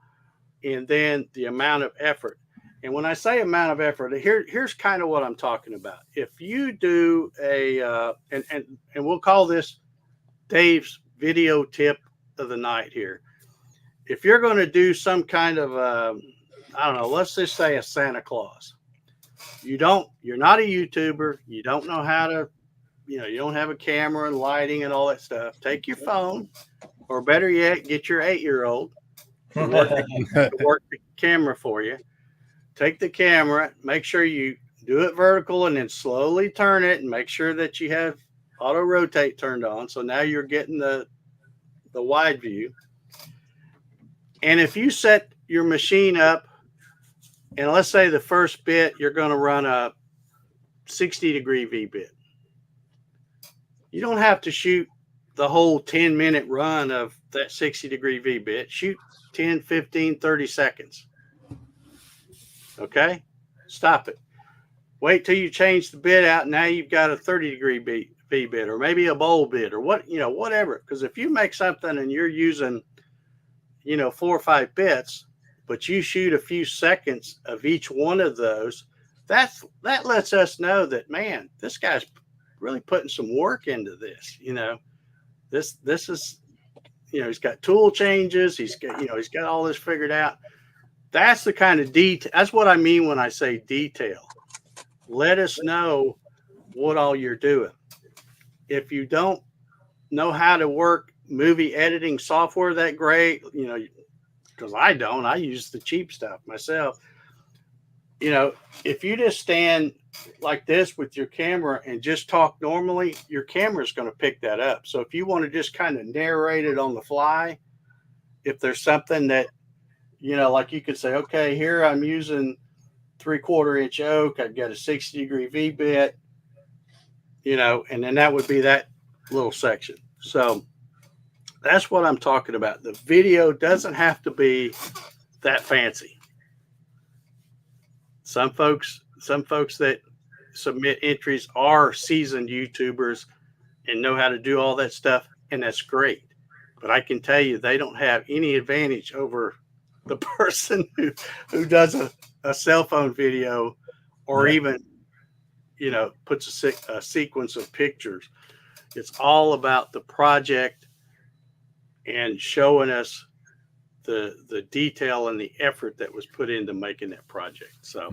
and then the amount of effort. And when I say amount of effort, here's kind of what I'm talking about. If you do and we'll call this Dave's video tip of the night here. If you're going to do some kind of I don't know, let's just say a Santa Claus. You're not a YouTuber. You don't know how to, you don't have a camera and lighting and all that stuff. Take your phone, or better yet, get your 8-year-old to work the camera for you. Take the camera, make sure you do it vertical, and then slowly turn it, and make sure that you have auto rotate turned on. So now you're getting the wide view. And if you set your machine up, and let's say the first bit, you're going to run a 60-degree V bit. You don't have to shoot the whole 10-minute run of that 60-degree V bit. Shoot 10, 15, 30 seconds. Okay? Stop it. Wait till you change the bit out. Now you've got a 30-degree V bit, or maybe a bowl bit, or whatever. Because if you make something and you're using, 4 or 5 bits, but you shoot a few seconds of each one of those, that lets us know that, man, this guy's really putting some work into this. This is, he's got tool changes. He's got all this figured out. That's the kind of detail. That's what I mean when I say detail. Let us know what all you're doing. If you don't know how to work movie editing software that great, because I don't. I use the cheap stuff myself. If you just stand like this with your camera and just talk normally, your camera's going to pick that up. So if you want to just kind of narrate it on the fly, if there's something that, like you could say, okay, here I'm using 3/4 inch oak. I've got a 60-degree V bit, and then that would be that little section. So that's what I'm talking about. The video doesn't have to be that fancy. Some folks that submit entries are seasoned YouTubers and know how to do all that stuff, and that's great. But I can tell you, they don't have any advantage over the person who does a cell phone video, or even, puts a sequence of pictures. It's all about the project and showing us the detail and the effort that was put into making that project. So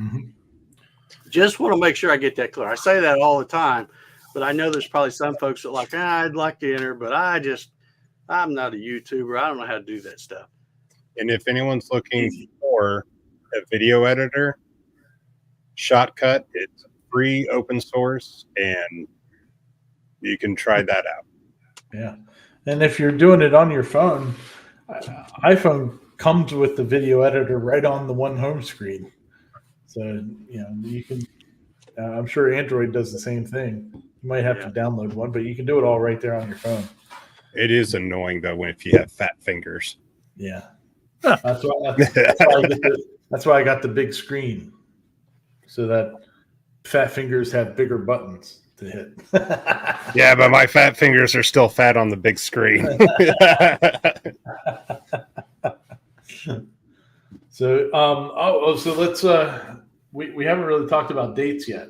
just want to make sure I get that clear. I say that all the time, but I know there's probably some folks that are like, I'd like to enter, but I'm not a YouTuber. I don't know how to do that stuff. And if anyone's looking for a video editor, Shotcut, it's free, open source, and you can try that out. Yeah. And if you're doing it on your phone, iPhone comes with the video editor right on the one home screen. So, you can, I'm sure Android does the same thing. You might have to download one, but you can do it all right there on your phone. It is annoying, though, if you have fat fingers. Yeah. That's why I got the big screen, so that fat fingers have bigger buttons to hit. Yeah, but my fat fingers are still fat on the big screen. So, so let's. We haven't really talked about dates yet.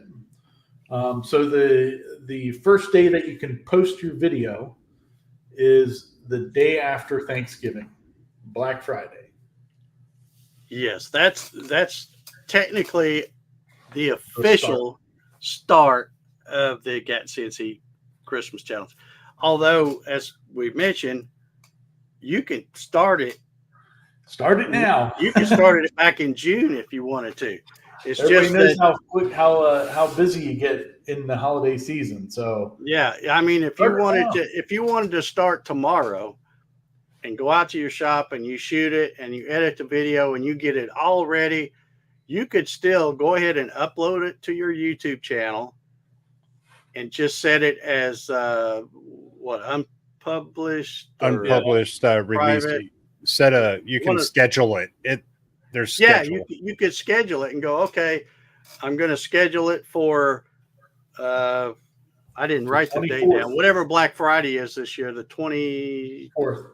So the first day that you can post your video is the day after Thanksgiving, Black Friday. Yes, that's technically the official start of the Gatton CNC Christmas Challenge. Although, as we've mentioned, you can start it. Start it now. You can start it back in June if you wanted to. It's Everybody just knows how busy you get in the holiday season. So yeah, I mean, if you wanted to start tomorrow and go out to your shop and you shoot it and you edit the video and you get it all ready, you could still go ahead and upload it to your YouTube channel and just set it as unpublished release. private. You can schedule it. There's schedule. You could schedule it and go, okay, I'm going to schedule it for I didn't write the date down. Whatever Black Friday is this year, the 24th.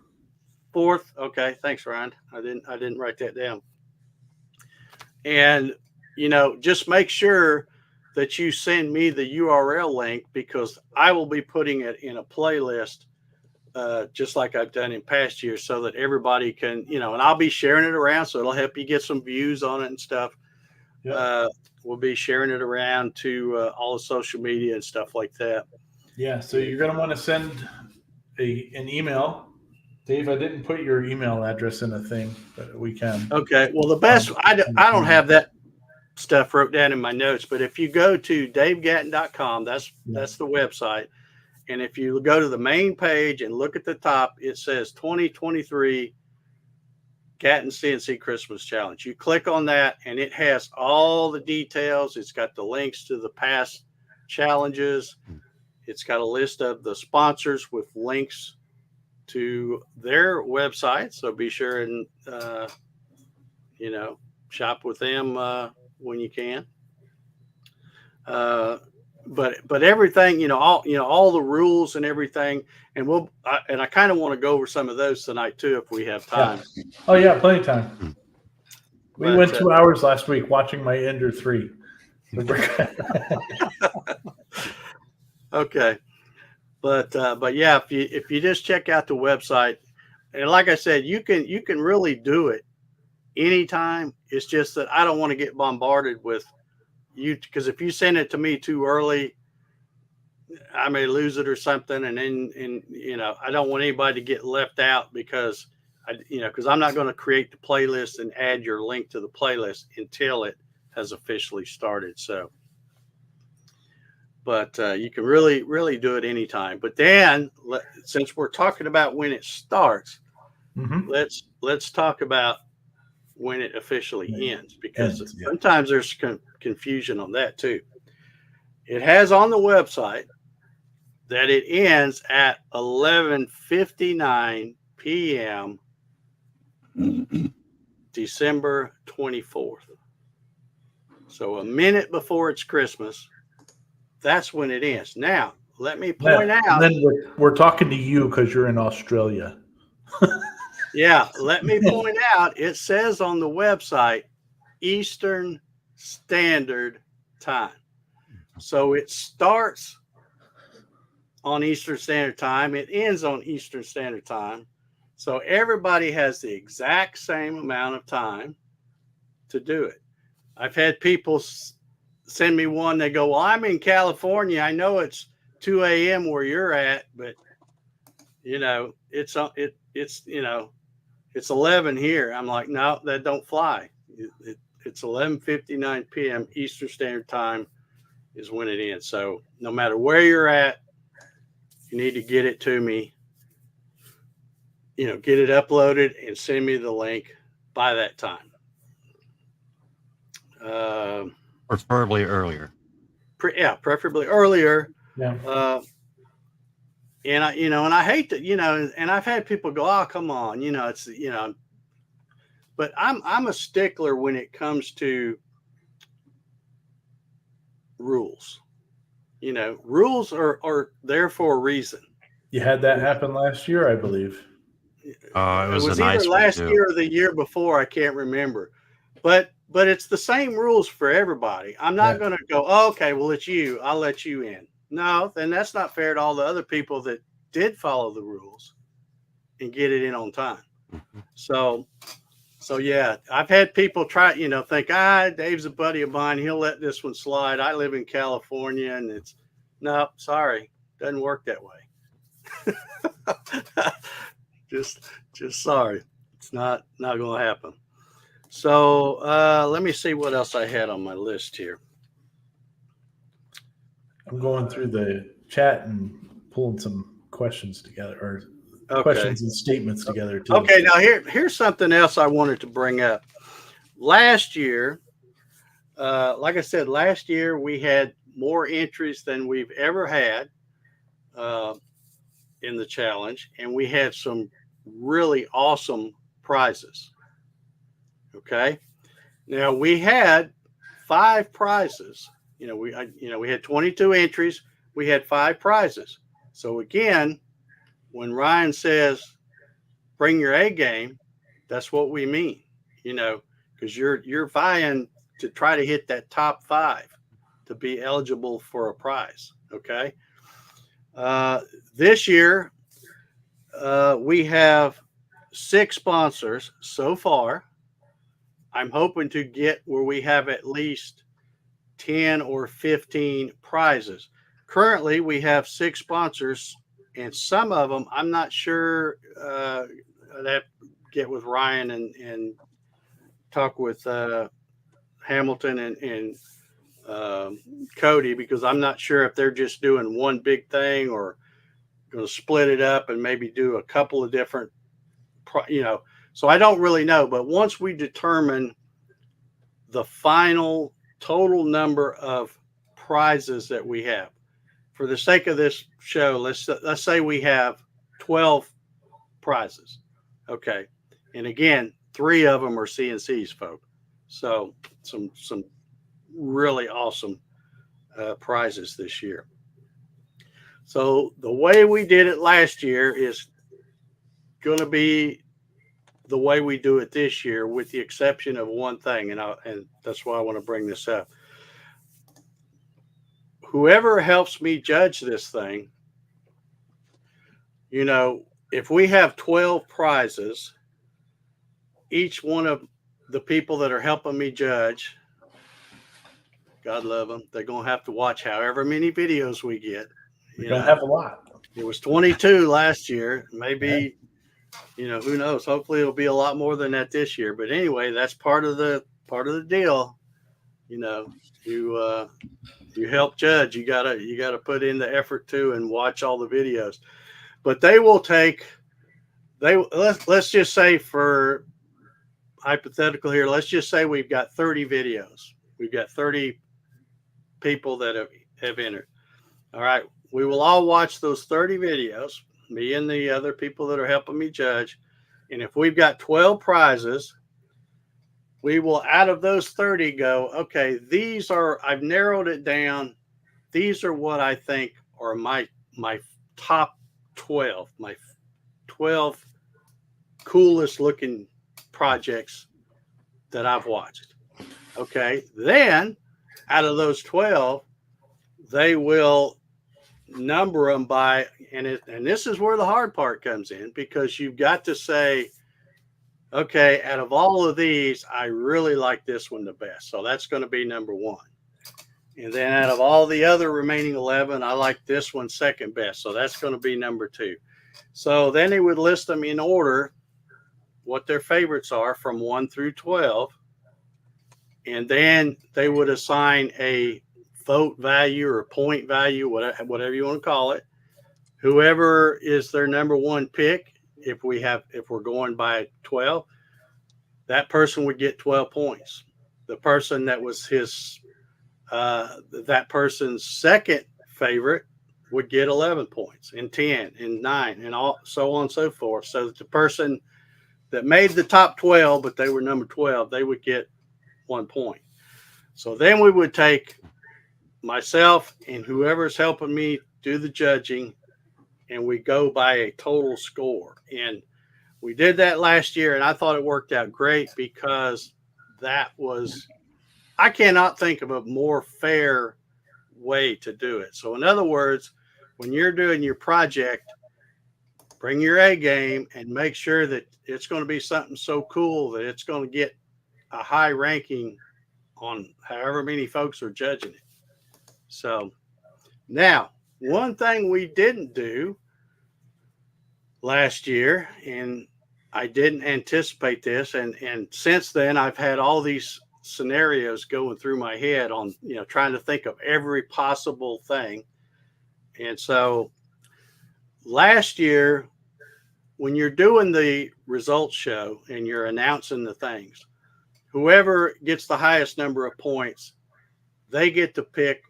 Okay, thanks, Ryan. I didn't write that down. And just make sure that you send me the URL link, because I will be putting it in a playlist, just like I've done in past years, so that everybody can, and I'll be sharing it around, so it'll help you get some views on it and stuff. Yeah. We'll be sharing it around to all the social media and stuff like that. Yeah, so you're going to want to send an email. Dave, I didn't put your email address in a thing, but we can. Okay. Well, the best, I don't have that stuff wrote down in my notes, but if you go to davegatton.com, that's the website. And if you go to the main page and look at the top, it says 2023 Gatton CNC Christmas Challenge. You click on that and it has all the details. It's got the links to the past challenges. It's got a list of the sponsors with links to their website. So be sure and, shop with them when you can. But everything, all the rules and everything, and I kind of want to go over some of those tonight too, if we have time. Yeah. Oh yeah, plenty of time. We went 2 hours last week watching my Ender 3. Okay, but yeah, if you just check out the website, and like I said, you can really do it anytime. It's just that I don't want to get bombarded with you, because if you send it to me too early, I may lose it or something, and then I don't want anybody to get left out, because because I'm not going to create the playlist and add your link to the playlist until it has officially started. So, but you can really do it anytime. But then, since we're talking about when it starts, let's talk about when it officially ends, because sometimes there's confusion on that too. It has on the website that it ends at 11:59 p.m. December 24th. So a minute before it's Christmas, that's when it ends. Now, let me point out. And then we're talking to you because you're in Australia. Yeah, let me point out, it says on the website Eastern Standard Time. So it starts on Eastern Standard Time, it ends on Eastern Standard Time. So everybody has the exact same amount of time to do it. I've had people send me one, they go, well, I'm in California. I know it's 2 a.m. where you're at, but it's 11 here. I'm like, no, that don't fly. It's 11:59 p.m. Eastern Standard Time is when it ends. So no matter where you're at, you need to get it to me, get it uploaded and send me the link by that time. Preferably earlier. Preferably earlier. Yeah. And I hate that, and I've had people go, oh, come on, but I'm a stickler when it comes to rules. Rules are there for a reason. You had that happen last year, I believe. It was either last year or the year before. I can't remember, but it's the same rules for everybody. I'm not going to go, oh, okay, well, it's you. I'll let you in. No, then that's not fair to all the other people that did follow the rules and get it in on time. So yeah, I've had people try, think, Dave's a buddy of mine. He'll let this one slide. I live in California, and it's, No, sorry, doesn't work that way. just sorry, it's not going to happen. So let me see what else I had on my list here. I'm going through the chat and pulling some questions together, or questions and statements together too. Okay, now here's something else I wanted to bring up. Last year, like I said, last year we had more entries than we've ever had in the challenge, and we had some really awesome prizes. Okay, now we had 5 prizes. We had 22 entries. We had 5 prizes. So again, when Ryan says bring your A game, that's what we mean. Because you're vying to try to hit that top 5 to be eligible for a prize. Okay. This year, we have 6 sponsors so far. I'm hoping to get where we have at least 10 or 15 prizes. Currently, we have 6 sponsors, and some of them, I'm not sure. I'd have to get with Ryan and talk with Hamilton and Cody, because I'm not sure if they're just doing one big thing or going to split it up and maybe do a couple of different, so I don't really know. But once we determine the final total number of prizes that we have, for the sake of this show, let's say we have 12 prizes. Okay. And again, 3 of them are CNCs, folks. So some really awesome prizes this year. So the way we did it last year is going to be the way we do it this year, with the exception of one thing, and that's why I want to bring this up. Whoever helps me judge this thing, if we have 12 prizes, each one of the people that are helping me judge, God love them, they're going to have to watch however many videos we get. We're going to have a lot. It was 22 last year. Maybe, who knows? Hopefully it'll be a lot more than that this year. But anyway, that's part of the deal. You help judge. You gotta put in the effort too and watch all the videos. But they will take. Let's just say, for hypothetical here, let's just say we've got 30 videos. We've got 30 people that have entered. All right. We will all watch those 30 videos, me and the other people that are helping me judge. And if we've got 12 prizes, we will, out of those 30, go, okay, I've narrowed it down. These are what I think are my top 12, my 12 coolest looking projects that I've watched. Okay. Then out of those 12, they will number them by, and this is where the hard part comes in, because you've got to say, okay, out of all of these, I really like this one the best. So that's going to be number 1. And then out of all the other remaining 11, I like this one second best. So that's going to be number 2. So then he would list them in order, what their favorites are from 1 through 12. And then they would assign a vote value or point value, whatever you want to call it. Whoever is their number 1 pick, if we're going by 12, that person would get 12 points. The person that was that person's second favorite would get 11 points, and 10 and 9 and all, so on and so forth. So that the person that made the top 12, but they were number 12, they would get 1 point. So then we would take myself and whoever's helping me do the judging, and we go by a total score. And we did that last year, and I thought it worked out great, because I cannot think of a more fair way to do it. So in other words, when you're doing your project, bring your A game and make sure that it's going to be something so cool that it's going to get a high ranking on however many folks are judging it. So Now, one thing we didn't do last year, and I didn't anticipate this, and since then I've had all these scenarios going through my head on, trying to think of every possible thing. And so last year, when you're doing the results show and you're announcing the things, whoever gets the highest number of points, they get to pick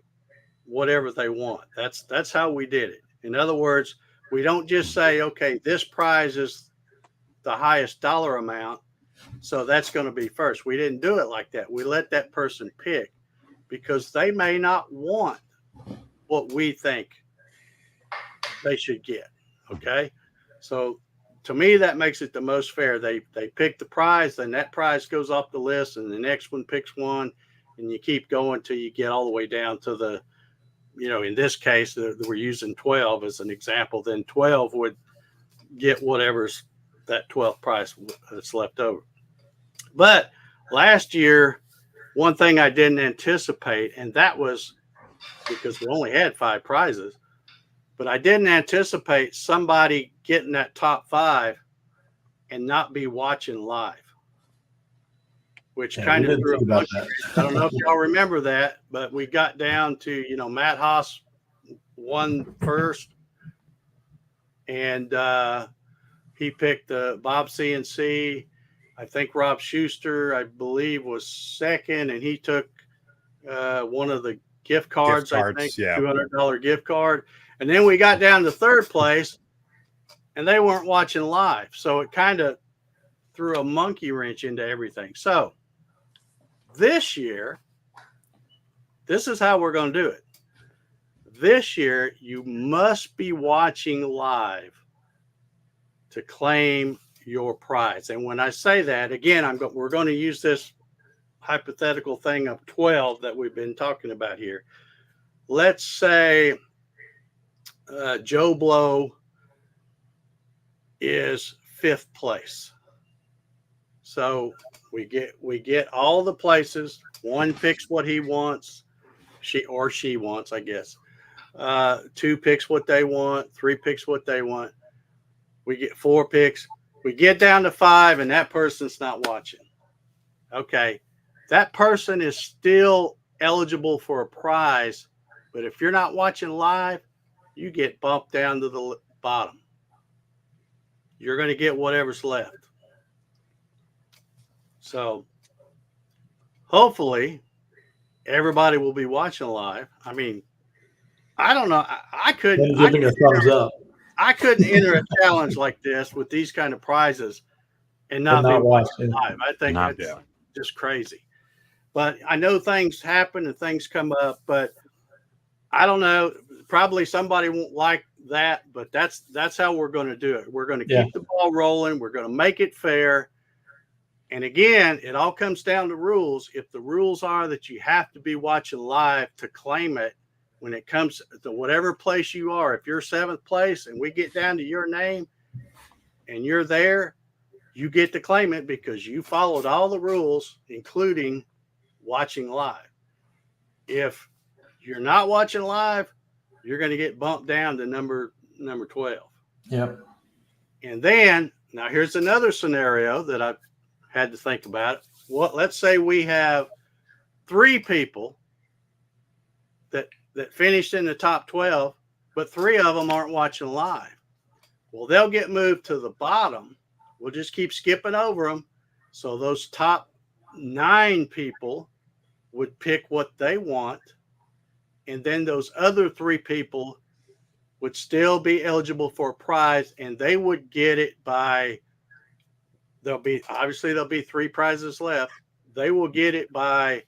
whatever they want. That's how we did it. In other words, we don't just say, okay, this prize is the highest dollar amount, so that's going to be first. We didn't do it like that. We let that person pick because they may not want what we think they should get. Okay. So to me, that makes it the most fair. They pick the prize, then that prize goes off the list, and the next one picks one, and you keep going till you get all the way down to the, in this case, we're using 12 as an example, then 12 would get whatever's that 12th prize that's left over. But last year, one thing I didn't anticipate, and that was because we only had 5 prizes, but I didn't anticipate somebody getting that top 5 and not be watching live, which kind of threw a bunch of, I don't know if y'all remember that, but we got down to, Matt Haas won first, and he picked the Bob CNC. I think Rob Schuster, I believe, was second, and he took one of the gift cards, I think, yeah. $200 gift card. And then we got down to third place, and they weren't watching live. So it kind of threw a monkey wrench into everything. So this year, this is how we're going to do it. This year, you must be watching live to claim your prize. And when I say that, again, we're going to use this hypothetical thing of 12 that we've been talking about here. Let's say Joe Blow is 5th place. So we get all the places. One picks what he wants, she wants, I guess. 2 picks what they want, 3 picks what they want. We get 4 picks. We get down to 5, and that person's not watching. Okay, that person is still eligible for a prize, but if you're not watching live, you get bumped down to the bottom. You're going to get whatever's left. So hopefully everybody will be watching live. I mean, I don't know. I couldn't. Giving a thumbs up. I couldn't enter a challenge like this with these kind of prizes and not be watching live. I think that's just crazy. But I know things happen and things come up, but I don't know. Probably somebody won't like that, but that's how we're going to do it. We're going to keep the ball rolling. We're going to make it fair. And again, it all comes down to rules. If the rules are that you have to be watching live to claim it, when it comes to whatever place you are, if you're 7th place and we get down to your name and you're there, you get to claim it because you followed all the rules, including watching live. If you're not watching live, you're going to get bumped down to number 12. Yep. And then, now here's another scenario that I've had to think about. Let's say we have 3 people that finished in the top 12, but 3 of them aren't watching live. Well, they'll get moved to the bottom. We'll just keep skipping over them. So those top 9 people would pick what they want. And then those other 3 people would still be eligible for a prize, and they would get it by, there'll be 3 prizes left. They will get it by,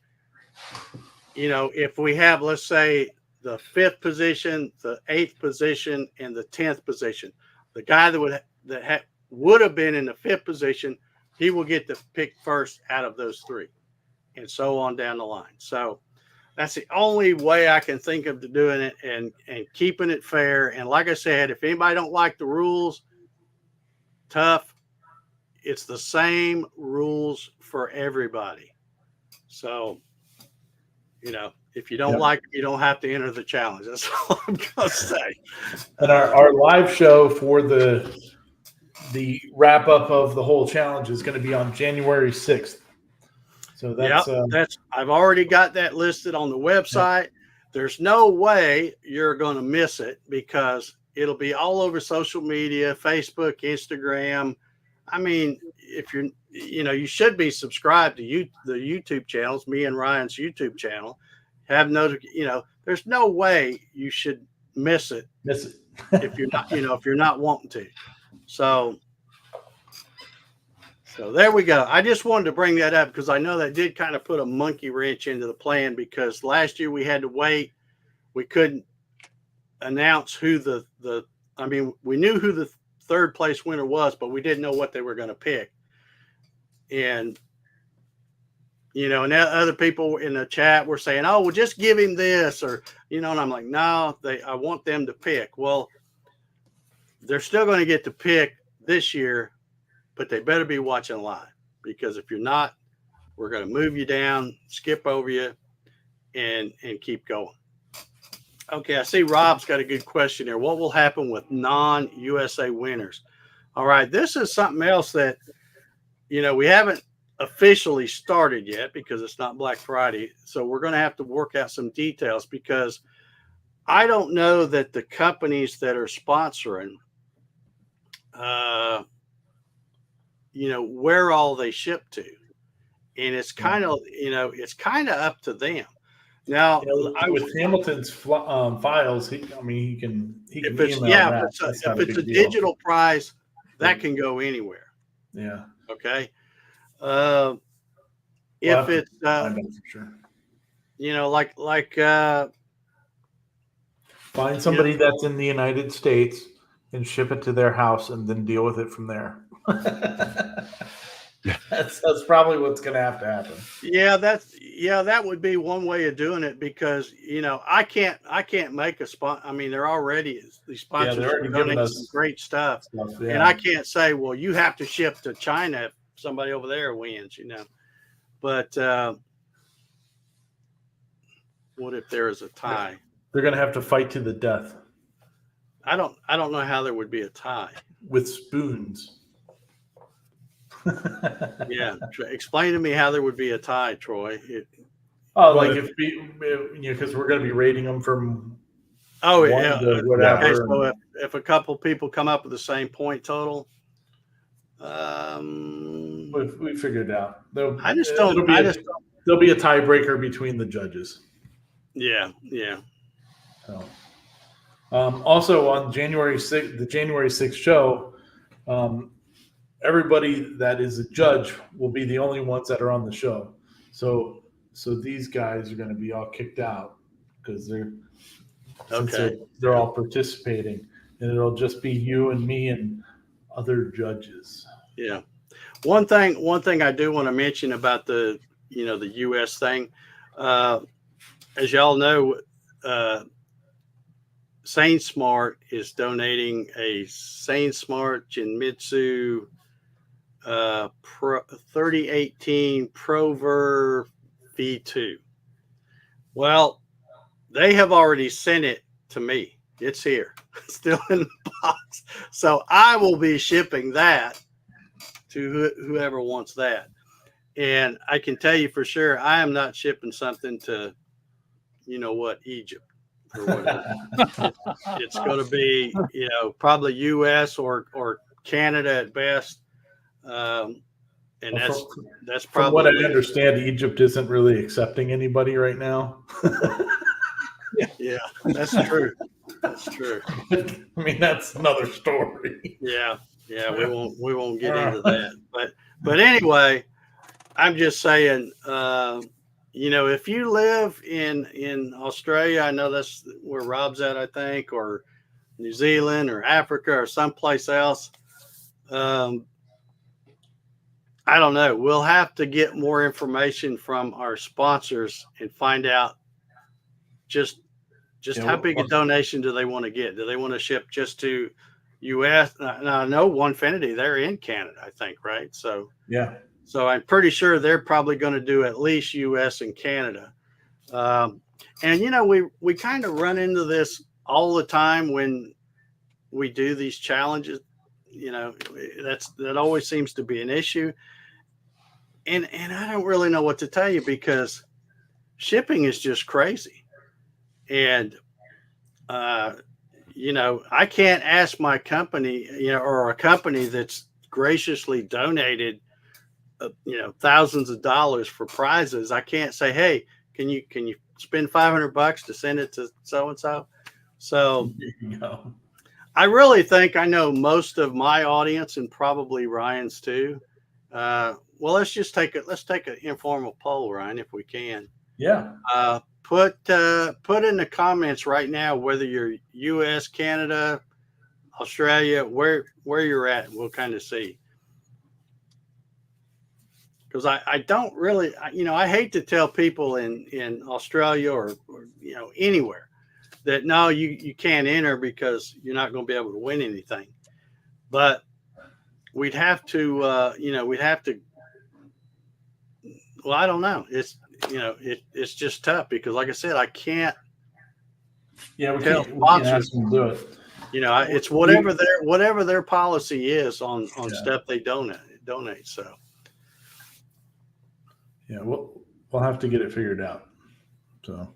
if we have, let's say, the 5th position, the 8th position, and the 10th position, the guy that would have been in the 5th position, he will get to pick first out of those 3, and so on down the line. So that's the only way I can think of doing it and keeping it fair. And like I said, if anybody don't like the rules, tough. It's the same rules for everybody. So, If you don't like it, you don't have to enter the challenge. That's all I'm gonna say. And our live show for the wrap up of the whole challenge is going to be on January 6th. So that's I've already got that listed on the website. Yep. There's no way you're going to miss it because it'll be all over social media, Facebook, Instagram. I mean, if you're, you should be subscribed to the YouTube channels, me and Ryan's YouTube channel. There's no way you should miss it if you're not, if you're not wanting to. So there we go. I just wanted to bring that up because I know that did kind of put a monkey wrench into the plan because last year we had to wait. We couldn't announce who we knew who the third place winner was, but we didn't know what they were going to pick. And, and other people in the chat were saying, oh, well, just give him this or, and I'm like, no, I want them to pick. Well, they're still going to get to pick this year, but they better be watching live because if you're not, we're going to move you down, skip over you, and keep going. Okay, I see Rob's got a good question here. What will happen with non-USA winners? All right, this is something else that, we haven't officially started yet because it's not Black Friday. So we're going to have to work out some details because I don't know that the companies that are sponsoring where all they ship to. And it's kind of, up to them. Now, with Hamilton's files, he can if it's a digital prize, that can go anywhere. Yeah. Okay. If it's, for sure. Find somebody that's in the United States and ship it to their house and then deal with it from there. That's probably what's going to happen. Yeah, that would be one way of doing it because I can't make a spot. I mean, they're already these sponsors are giving us some great stuff, and I can't say, well, you have to ship to China if somebody over there wins, But what if there is a tie? They're going to have to fight to the death. I don't know how there would be a tie with spoons. Yeah, explain to me how there would be a tie, Troy. Because we're going to be rating them from whatever. Okay, so if a couple people come up with the same point total, we figured it out. There'll be a tiebreaker between the judges. Yeah. So, also on January 6th, the January 6th show, everybody that is a judge will be the only ones that are on the show. So these guys are going to be all kicked out because they're all participating, and it'll just be you and me and other judges. Yeah. One thing I do want to mention about the the U.S. thing, as y'all know, SaneSmart is donating a SaneSmart Jinmitsu 3018 Prover V2. Well, they have already sent it to me. It's here, still in the box. So I will be shipping that to whoever wants that. And I can tell you for sure, I am not shipping something to, Egypt or whatever. It's going to be, probably U.S. or Canada at best. And that's probably, from what I understand, Egypt isn't really accepting anybody right now. Yeah, that's true. That's true. I mean, that's another story. Yeah, we won't get into that. But anyway, I'm just saying, if you live in Australia, I know that's where Rob's at, I think, or New Zealand or Africa or someplace else. I don't know. We'll have to get more information from our sponsors and find out just how big a donation do they want to get? Do they want to ship just to U.S.? Now, I know Onefinity, they're in Canada, I think, right? So yeah. So I'm pretty sure they're probably going to do at least U.S. and Canada. And we kind of run into this all the time when we do these challenges. That always seems to be an issue. And I don't really know what to tell you, because shipping is just crazy. And I can't ask my company, or a company that's graciously donated thousands of dollars for prizes. I can't say, hey, can you spend $500 to send it to so and so? So I really think I know most of my audience, and probably Ryan's too. Well, let's take an informal poll, Ryan, if we can. Yeah. Put in the comments right now whether you're U.S., Canada, Australia, where you're at. We'll kind of see. Because I don't really, I hate to tell people in Australia or anywhere that no, you can't enter because you're not going to be able to win anything. But we'd have to, well, I don't know. It's just tough because, like I said, I can't. Yeah, we can't ask them to do it. It's whatever their policy is on stuff they donate. So. Yeah, we'll have to get it figured out. So,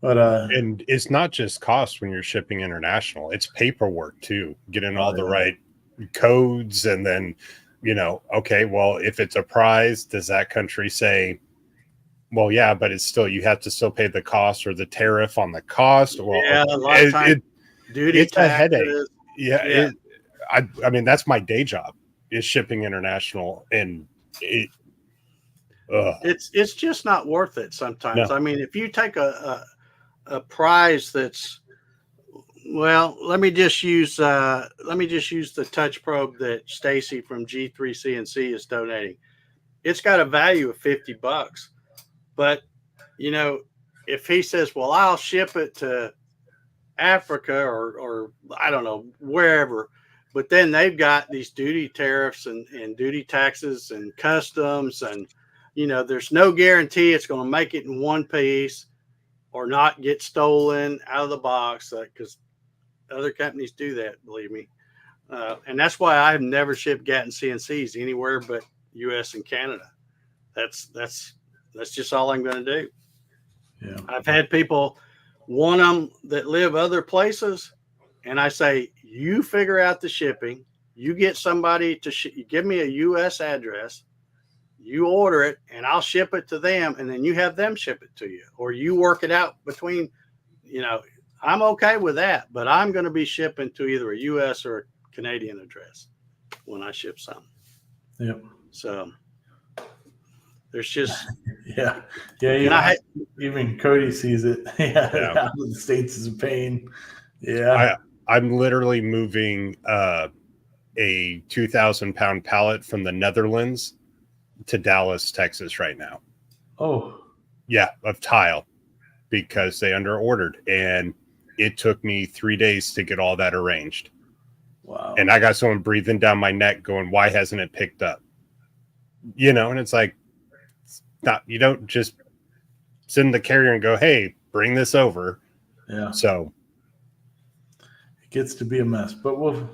but and it's not just cost when you're shipping international; it's paperwork too, getting all the right codes, and then okay, well, if it's a prize, does that country say, well, yeah, but it's still, you have to still pay the cost or the tariff on the cost? Well, yeah, a lot of times duty it's taxes. a headache. Yeah. I mean, that's my day job, is shipping international, and it's just not worth it sometimes. No. I mean, if you take a prize that's, well, let me just use the touch probe that Stacy from G3 CNC is donating. It's got a value of $50, but if he says, well, I'll ship it to Africa or I don't know, wherever, but then they've got these duty tariffs and duty taxes and customs, and there's no guarantee it's going to make it in one piece or not get stolen out of the box, because other companies do that, believe me. And that's why I've never shipped Gatton CNCs anywhere but U.S. and Canada. That's just all I'm going to do. Yeah. I've had people want them that live other places, and I say, you figure out the shipping. You get somebody to give me a U.S. address. You order it, and I'll ship it to them, and then you have them ship it to you, or you work it out between. I'm okay with that, but I'm going to be shipping to either a U.S. or a Canadian address when I ship something. Yep. So there's just even Cody sees it. Yeah. Out of the States is a pain. Yeah. I'm literally moving a 2,000-pound pallet from the Netherlands to Dallas, Texas right now. Oh. Yeah, of tile, because they under-ordered, and it took me 3 days to get all that arranged. Wow. And I got someone breathing down my neck going, why hasn't it picked up? And it's like, you don't just send the carrier and go, hey, bring this over. Yeah. So it gets to be a mess, but we'll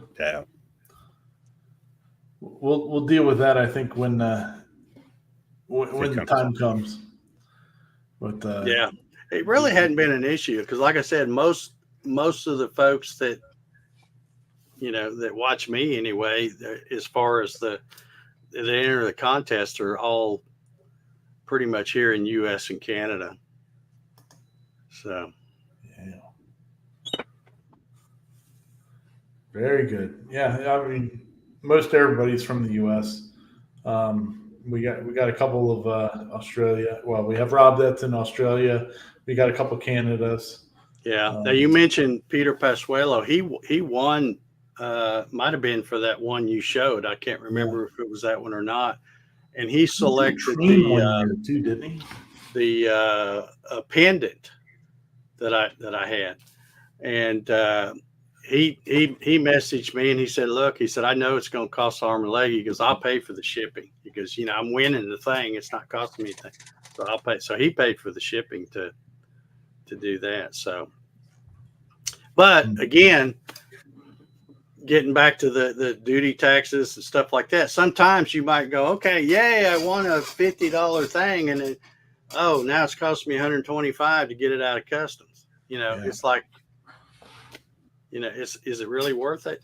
deal with that, I think, when the time comes. But it really hadn't been an issue, because, like I said, most of the folks that that watch me anyway, as far as that enter the contest, are all pretty much here in U.S. and Canada. So, yeah, very good. Yeah, I mean, most everybody's from the U.S. We got a couple of Australia. Well, we have Rob that's in Australia. We got a couple of Canadas. Yeah. Now you mentioned Peter Pasuelo. He won. Might have been for that one you showed. I can't remember if it was that one or not. And he selected too, didn't he? The pendant that I had, and he messaged me and he said, look, he said, I know it's going to cost arm and leg. He goes, I'll pay for the shipping. He goes, I'm winning the thing. It's not costing me anything. So I'll pay. So he paid for the shipping to do that. So, but again, getting back to the duty taxes and stuff like that, sometimes you might go, okay, yay, I won a $50 thing, and then, oh, now it's costing me $125 to get it out of customs. It's like, is it really worth it?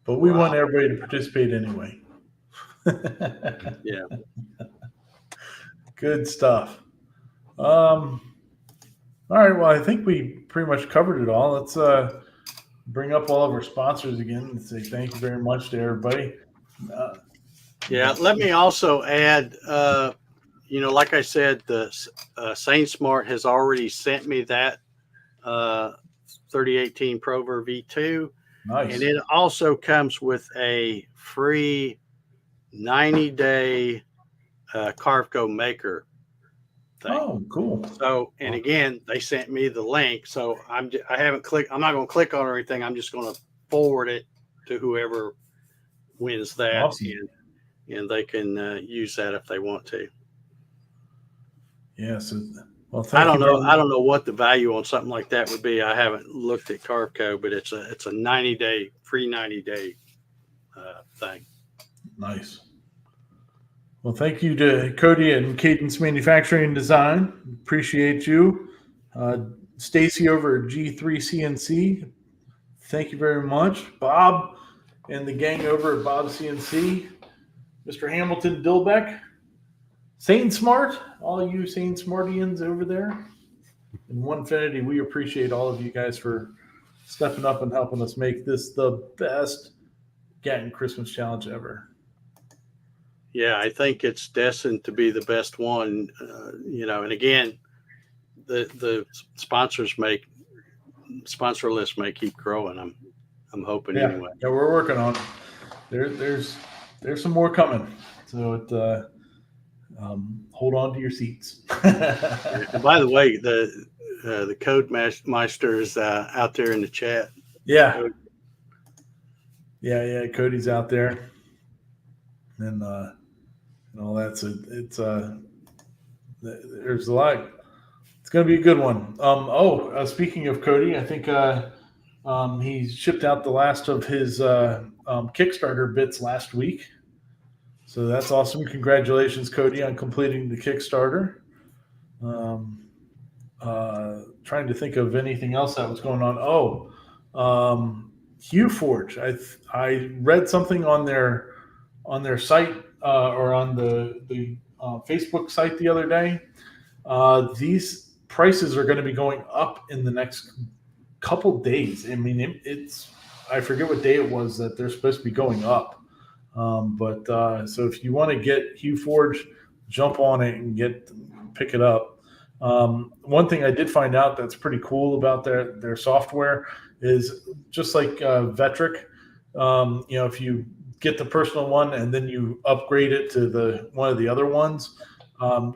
But we want everybody to participate anyway. Yeah. Good stuff. All right. Well, I think we pretty much covered it all. Let's bring up all of our sponsors again and say thank you very much to everybody. Yeah. Let me also add, like I said, the SaneSmart has already sent me that 3018 Prover V2. Nice. And it also comes with a free 90-day Carveco maker thing. Oh, cool. So, and again, they sent me the link. So I'm not going to click on it or anything. I'm just going to forward it to whoever wins that. Awesome. And they can use that if they want to. Yeah. So, well, I don't know what the value on something like that would be. I haven't looked at Carveco, but it's a 90-day free 90-day thing. Nice. Well, thank you to Cody and Cadence Manufacturing Design. Appreciate you. Stacy over at G3 CNC. Thank you very much. Bob and the gang over at Bob CNC. Mr. Hamilton Dilbeck. SaneSmart, all you SaneSmartians over there. In Onefinity, we appreciate all of you guys for stepping up and helping us make this the best Gatton Christmas challenge ever. Yeah, I think it's destined to be the best one. And again, the sponsor list may keep growing. I'm hoping anyway. Yeah, we're working on it. There's some more coming. So hold on to your seats. And by the way, the Code Meister is out there in the chat. Yeah. Yeah. Cody's out there. And all that. So there's a lot. It's going to be a good one. Speaking of Cody, I think he shipped out the last of his Kickstarter bits last week. So that's awesome. Congratulations, Cody, on completing the Kickstarter. Trying to think of anything else that was going on. HughForge. I read something on their site or on the Facebook site the other day. These prices are going to be going up in the next couple days. I mean, I forget what day it was that they're supposed to be going up. So if you want to get HughForge, jump on it and pick it up. One thing I did find out that's pretty cool about their software is just like Vectric. If you get the personal one and then you upgrade it to one of the other ones,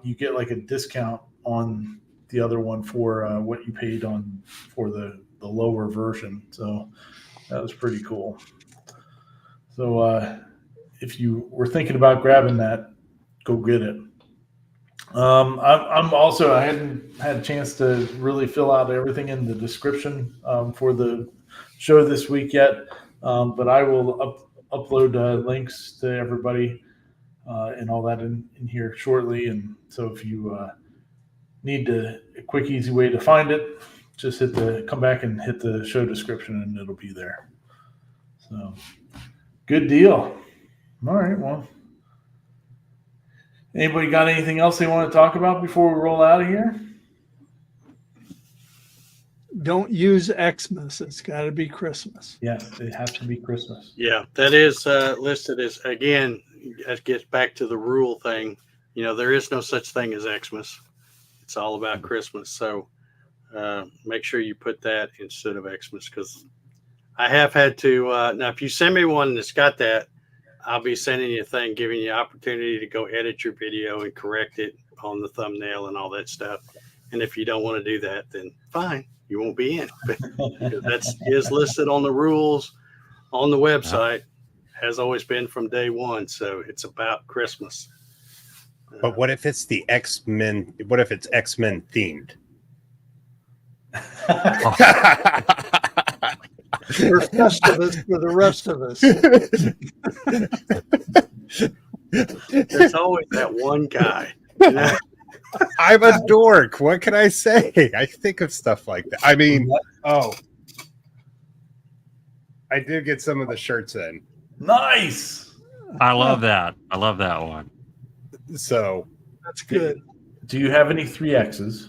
you get like a discount on the other one for what you paid for the lower version. So that was pretty cool. So if you were thinking about grabbing that, go get it. I hadn't had a chance to really fill out everything in the description for the show this week yet, but I will upload links to everybody and all that in here shortly. And so if you need a quick, easy way to find it, just come back and hit the show description and it'll be there. So good deal. All right. Well, anybody got anything else they want to talk about before we roll out of here? Don't use Xmas. It's got to be Christmas. Yes, it has to be Christmas. Yeah, that is listed as, again, that gets back to the rule thing. There is no such thing as Xmas. It's all about Christmas. So make sure you put that instead of Xmas, because I have had to. Now, if you send me one that's got that, I'll be sending you a thing, giving you opportunity to go edit your video and correct it on the thumbnail and all that stuff. And if you don't want to do that, then fine, you won't be in. But that is listed on the rules on the website, has always been from day one. So it's about Christmas. But what if it's the X-Men? What if it's X-Men themed? For Festivus, for the rest of us. There's always that one guy. You know? I'm a dork. What can I say? I think of stuff like that. I mean, I did get some of the shirts in. Nice. I love that. I love that one. So That's good. Do you have any 3Xs?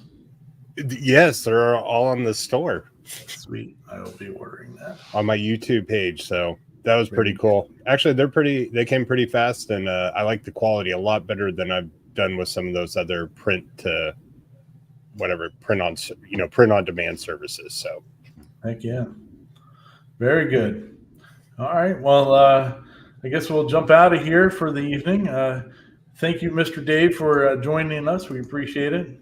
yes, they're all on the store Sweet. I will be ordering that. on my YouTube page. So that was pretty cool. Actually, they came pretty fast, and I like the quality a lot better than I've done with some of those other print on demand services. So Heck yeah. Very good. All right. Well, I guess we'll jump out of here for the evening. Thank you, Mr. Dave, for joining us. We appreciate it.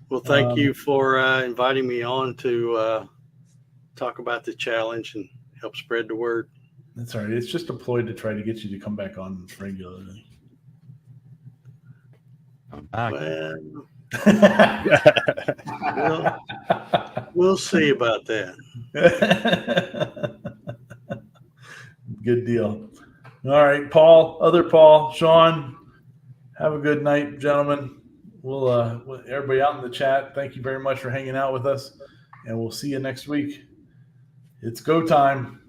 Well, thank you for inviting me on to talk about the challenge and help spread the word. That's all right. It's just a ploy to try to get you to come back on regularly. I'm back. Well, we'll see about that. Good deal. All right, Paul, other Paul, Sean, have a good night, gentlemen. We'll everybody out in the chat, thank you very much for hanging out with us, and we'll see you next week. It's go time.